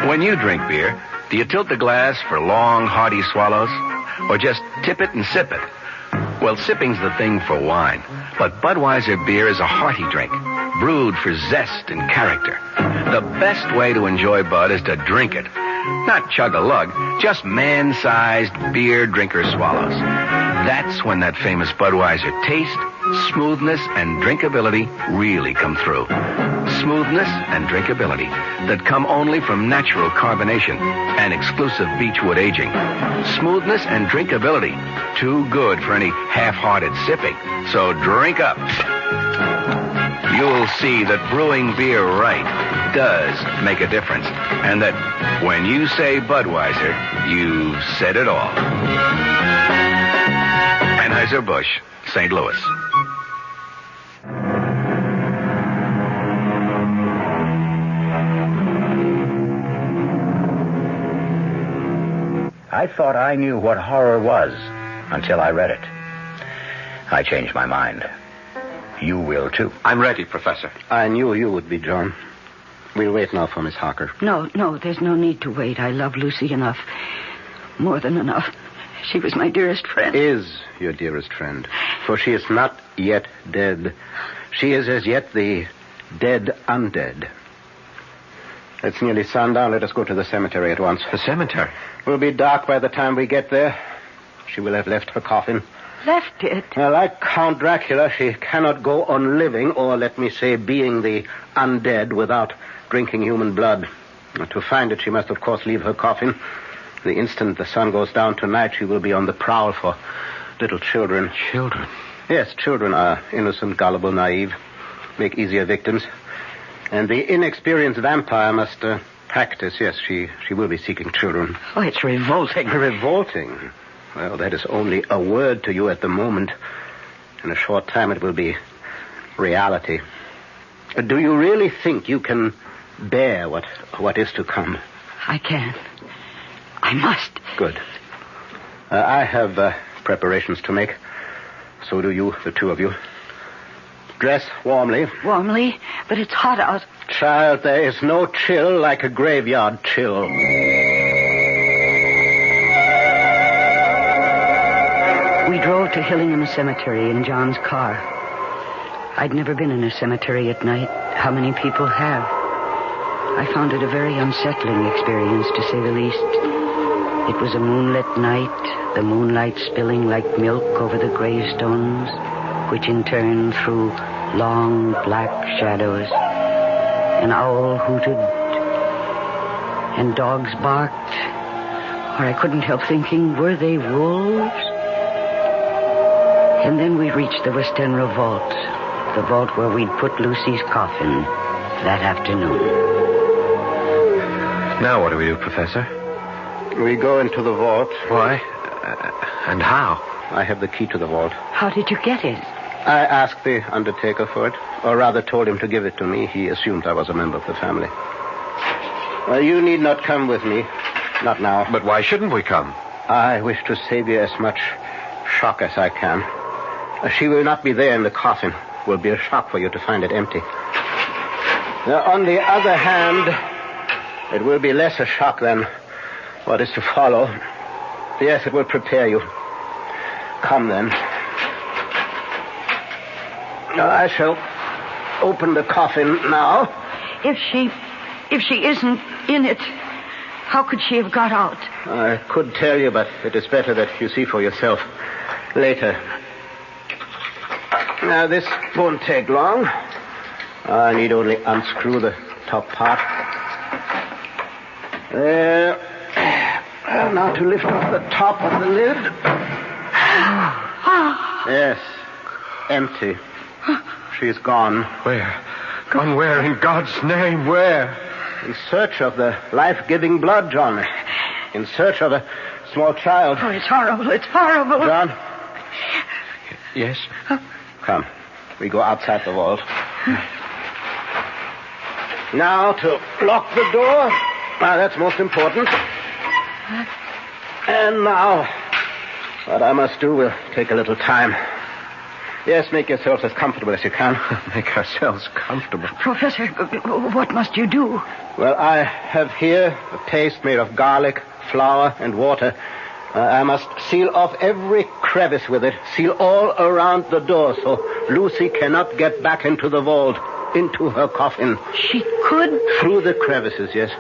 When you drink beer, do you tilt the glass for long, hearty swallows? Or just tip it and sip it? Well, sipping's the thing for wine. But Budweiser beer is a hearty drink, brewed for zest and character. The best way to enjoy Bud is to drink it. Not chug-a-lug, just man-sized beer drinker swallows. That's when that famous Budweiser taste, smoothness, and drinkability really come through. Smoothness and drinkability that come only from natural carbonation and exclusive beechwood aging. Smoothness and drinkability, too good for any half-hearted sipping. So drink up. You'll see that brewing beer right does make a difference. And that when you say Budweiser, you've said it all. Anheuser-Busch, St. Louis. I thought I knew what horror was until I read it. I changed my mind. You will, too. I'm ready, Professor. I knew you would be, John. We'll wait now for Miss Harker. No, there's no need to wait. I love Lucy enough. More than enough. She was my dearest friend. Is your dearest friend. For she is not yet dead. She is as yet the dead undead. It's nearly sundown. Let us go to the cemetery at once. The cemetery? It will be dark by the time we get there. She will have left her coffin. Left it? Now, like Count Dracula, she cannot go on living, or let me say, being the undead without drinking human blood. To find it, she must, of course, leave her coffin. The instant the sun goes down tonight, she will be on the prowl for little children. Children? Yes, children are innocent, gullible, naive, make easier victims. And the inexperienced vampire must practice. Yes, she will be seeking children. Oh, it's revolting. Revolting? Well, that is only a word to you at the moment. In a short time, it will be reality. Do you really think you can bear what is to come? I can. I must. Good. I have preparations to make. So do you, the two of you. Dress warmly. Warmly? But it's hot out. Child, there is no chill like a graveyard chill. We drove to Hillingham Cemetery in John's car. I'd never been in a cemetery at night. How many people have? I found it a very unsettling experience, to say the least. It was a moonlit night, the moonlight spilling like milk over the gravestones, which in turn threw long black shadows. An owl hooted, and dogs barked, or I couldn't help thinking, were they wolves? And then we reached the Westenra vault, the vault where we'd put Lucy's coffin that afternoon. Now what do we do, Professor? We go into the vault. Why? And how? I have the key to the vault. How did you get it? I asked the undertaker for it, or rather told him to give it to me. He assumed I was a member of the family. Well, you need not come with me. Not now. But why shouldn't we come? I wish to save you as much shock as I can. She will not be there in the coffin. It will be a shock for you to find it empty. Now, on the other hand, it will be less a shock than what is to follow. Yes, it will prepare you. Come, then. I shall open the coffin now. If she isn't in it, how could she have got out? I could tell you, but it is better that you see for yourself later. Now, this won't take long. I need only unscrew the top part. There. Now to lift off the top of the lid. Yes. Empty. She's gone. Where? Gone where? In God's name, where? In search of the life-giving blood, John. In search of a small child. Oh, it's horrible. It's horrible. John? Yes? Come. We go outside the vault. Now to lock the door. Now, that's most important. And now, what I must do will take a little time. Yes, make yourselves as comfortable as you can. Make ourselves comfortable. Professor, what must you do? Well, I have here a paste made of garlic, flour, and water. I must seal off every crevice with it. Seal all around the door so Lucy cannot get back into the vault, into her coffin. She could? Through the crevices, yes.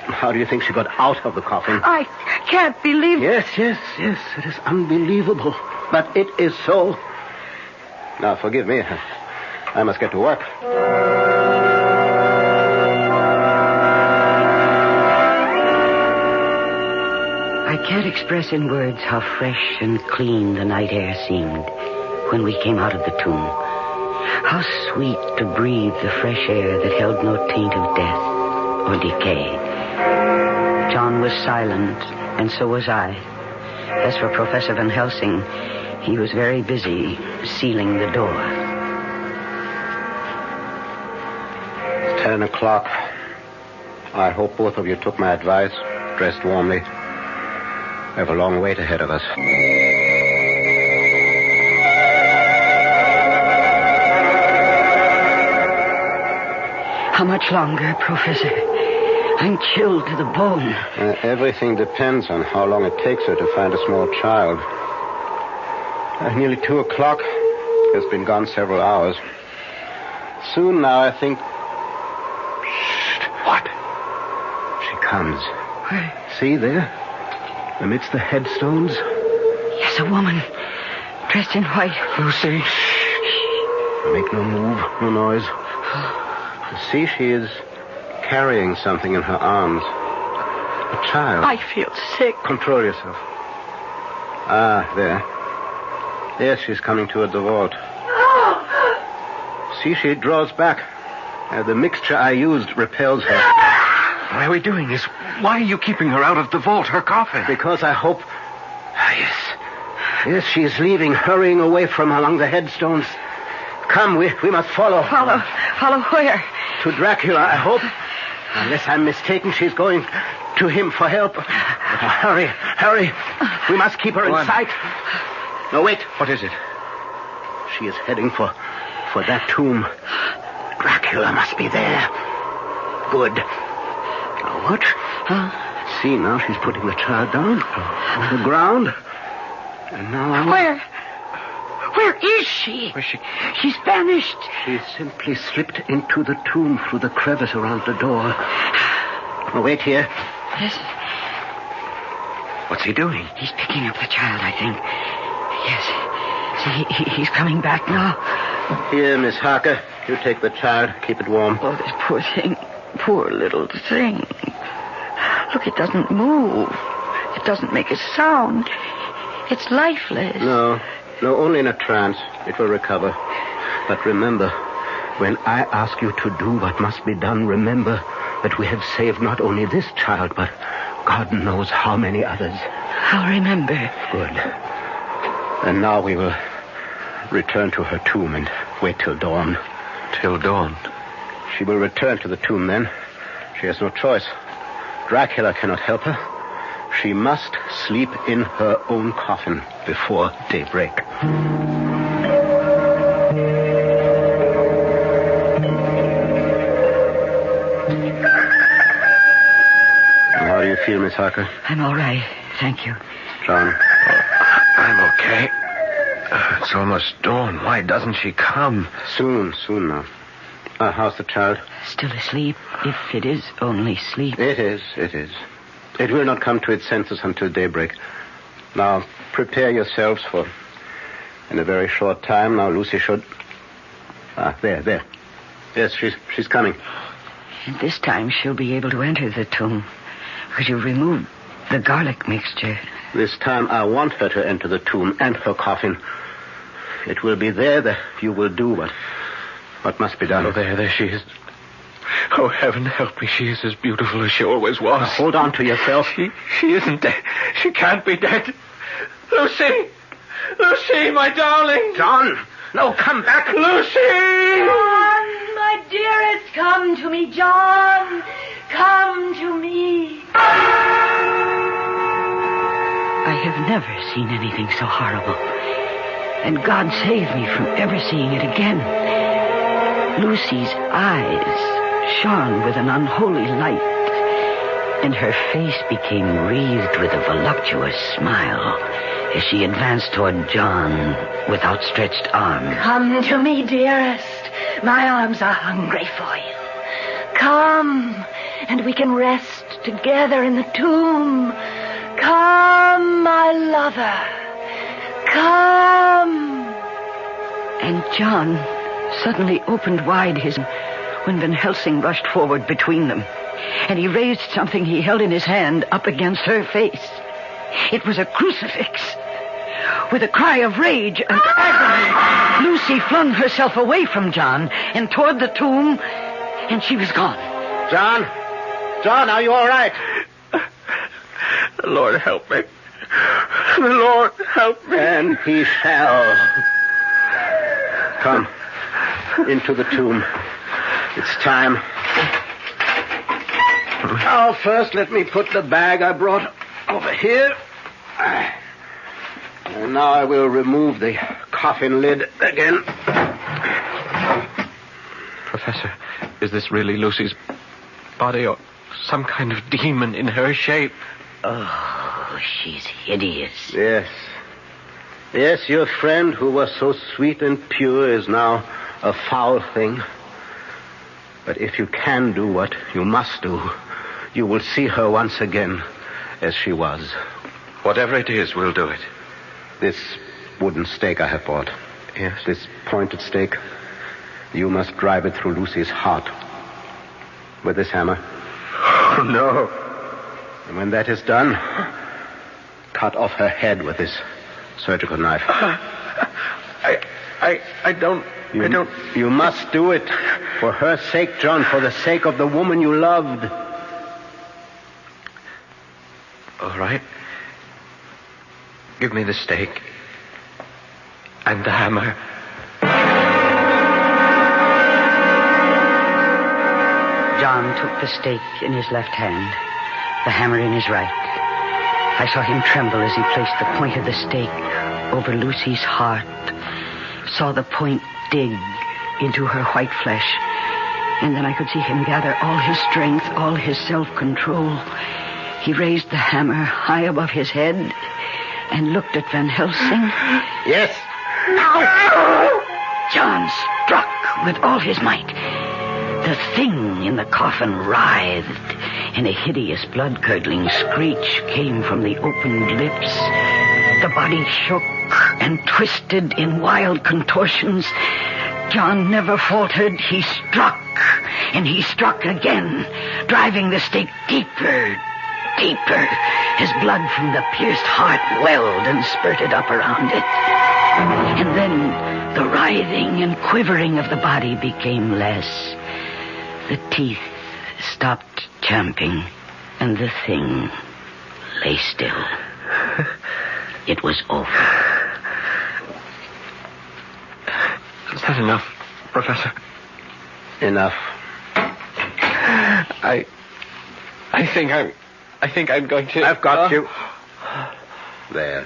How do you think she got out of the coffin? I can't believe... Yes. It is unbelievable. But it is so. Now, forgive me. I must get to work. I can't express in words how fresh and clean the night air seemed when we came out of the tomb. How sweet to breathe the fresh air that held no taint of death or decay. John was silent, and so was I. As for Professor Van Helsing, he was very busy sealing the door. 10 o'clock. I hope both of you took my advice, dressed warmly. We have a long wait ahead of us. How much longer, Professor? I'm chilled to the bone. Everything depends on how long it takes her to find a small child. Nearly 2 o'clock. Has been gone several hours. Soon now, I think... Shh. What? She comes. Where? See there? Amidst the headstones. Yes, a woman. Dressed in white. Lucy. Shh. Make no move, no noise. See, she is carrying something in her arms. A child. I feel sick. Control yourself. Ah, there. Yes, she's coming toward the vault. See, she draws back. The mixture I used repels her. Why are we doing this? Why are you keeping her out of the vault, her coffin? Because I hope... Yes, she is leaving, hurrying away from among the headstones. Come, we must follow. Follow where? To Dracula, I hope. Unless I'm mistaken, she's going to him for help. Hurry. We must keep her in sight. No, wait. What is it? She is heading for that tomb. Dracula must be there. Good. Now, watch. See, now she's putting the child down on the ground. And now... Where is she? Where's she? She's vanished. She simply slipped into the tomb through the crevice around the door. Oh, wait here. Yes. What's he doing? He's picking up the child, I think. Yes. See, he's coming back now. Here, Miss Harker. You take the child. Keep it warm. Oh, this poor thing. Poor little thing. Look, it doesn't move. It doesn't make a sound. It's lifeless. No, only in a trance. It will recover. But remember, when I ask you to do what must be done, remember that we have saved not only this child, but God knows how many others. I'll remember. Good. And now we will return to her tomb and wait till dawn. Till dawn? She will return to the tomb then. She has no choice. Dracula cannot help her. She must sleep in her own coffin before daybreak. How do you feel, Miss Harker? I'm all right. Thank you. John? I'm okay. It's almost dawn. Why doesn't she come? Soon now. How's the child? Still asleep, if it is only sleep. It is. It will not come to its senses until daybreak. Now, prepare yourselves for... In a very short time, now Lucy should... there. Yes, she's coming. And this time she'll be able to enter the tomb, because you removed the garlic mixture. This time I want her to enter the tomb and her coffin. It will be there that you will do what must be done. Oh, there she is. Oh, heaven help me. She is as beautiful as she always was. Now, hold on to yourself. She isn't dead. She can't be dead. Lucy! Lucy, my darling! John! No, come back! Lucy! John, my dearest, come to me, John. Come to me. I have never seen anything so horrible. And God save me from ever seeing it again. Lucy's eyes shone with an unholy light, and her face became wreathed with a voluptuous smile as she advanced toward John with outstretched arms. Come to me, dearest. My arms are hungry for you. Come, and we can rest together in the tomb. Come, my lover. Come. And John suddenly opened wide his... when Van Helsing rushed forward between them, and he raised something he held in his hand up against her face. It was a crucifix. With a cry of rage and agony, Lucy flung herself away from John and toward the tomb, and she was gone. John, are you all right? The Lord help me. The Lord help me. And he shall. Come, into the tomb. It's time. Now, first, let me put the bag I brought over here. And now I will remove the coffin lid again. Professor, is this really Lucy's body or some kind of demon in her shape? Oh, she's hideous. Yes, your friend who was so sweet and pure is now a foul thing. But if you can do what you must do, you will see her once again as she was. Whatever it is, we'll do it. This wooden stake I have bought. Yes. This pointed stake. You must drive it through Lucy's heart. With this hammer. Oh, no. And when that is done, cut off her head with this surgical knife. I don't... You must do it. For her sake, John. For the sake of the woman you loved. All right. Give me the stake. And the hammer. John took the stake in his left hand, the hammer in his right. I saw him tremble as he placed the point of the stake over Lucy's heart, saw the point dig into her white flesh, and then I could see him gather all his strength, all his self-control. He raised the hammer high above his head and looked at Van Helsing. Yes. John struck with all his might. The thing in the coffin writhed, and a hideous blood-curdling screech came from the opened lips. The body shook and twisted in wild contortions. John never faltered. He struck, and he struck again, driving the stake deeper, deeper, as blood from the pierced heart welled and spurted up around it. And then the writhing and quivering of the body became less. The teeth stopped champing, and the thing lay still. It was over. Is that enough, Professor? Enough. I think I'm going to... I've got you. There.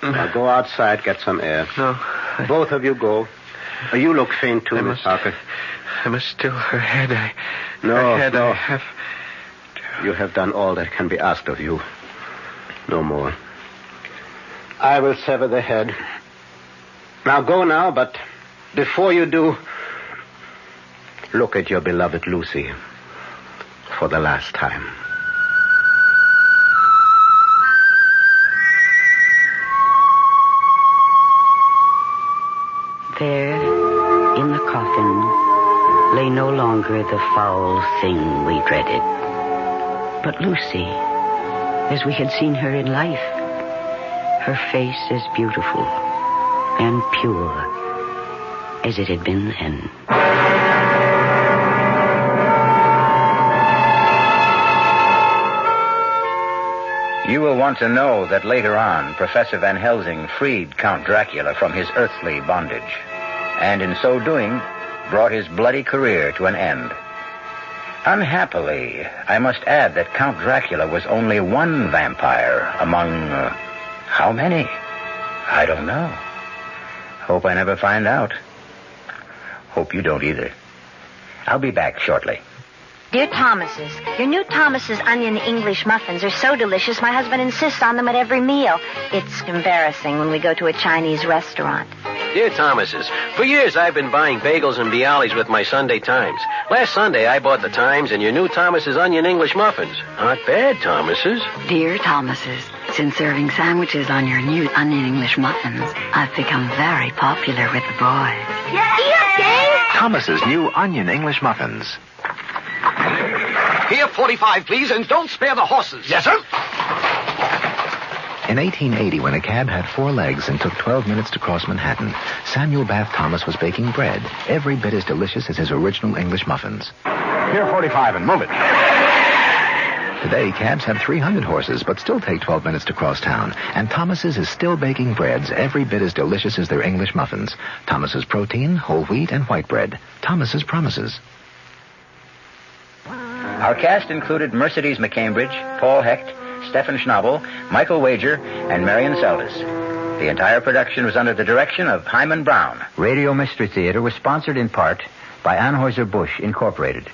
Now go outside, get some air. No. Both of you go. You look faint too, Miss Parker. I must still her head. No. I have... You have done all that can be asked of you. No more. I will sever the head. Now go now, but before you do, look at your beloved Lucy for the last time. There, in the coffin, lay no longer the foul thing we dreaded, but Lucy, as we had seen her in life, her face as beautiful and pure as it had been then. You will want to know that later on, Professor Van Helsing freed Count Dracula from his earthly bondage, and in so doing, brought his bloody career to an end. Unhappily, I must add that Count Dracula was only one vampire among... how many? I don't know. Hope I never find out. Hope you don't either. I'll be back shortly. Dear Thomas's, your new Thomas's onion English muffins are so delicious, my husband insists on them at every meal. It's embarrassing when we go to a Chinese restaurant. Dear Thomas's, for years I've been buying bagels and Bialys with my Sunday Times. Last Sunday I bought the Times and your new Thomas's onion English muffins. Not bad, Thomas's. Dear Thomas's, since serving sandwiches on your new onion English muffins, I've become very popular with the boys. Thomas's new onion English muffins. Here, 45, please, and don't spare the horses. Yes, sir. In 1880, when a cab had 4 legs and took 12 minutes to cross Manhattan, Samuel Bath Thomas was baking bread, every bit as delicious as his original English muffins. Here, 45, and move it. Today, cabs have 300 horses, but still take 12 minutes to cross town. And Thomas's is still baking breads every bit as delicious as their English muffins. Thomas's protein, whole wheat, and white bread. Thomas's promises. Our cast included Mercedes McCambridge, Paul Hecht, Stephen Schnabel, Michael Wager, and Marion Seldes. The entire production was under the direction of Hyman Brown. Radio Mystery Theater was sponsored in part by Anheuser-Busch Incorporated.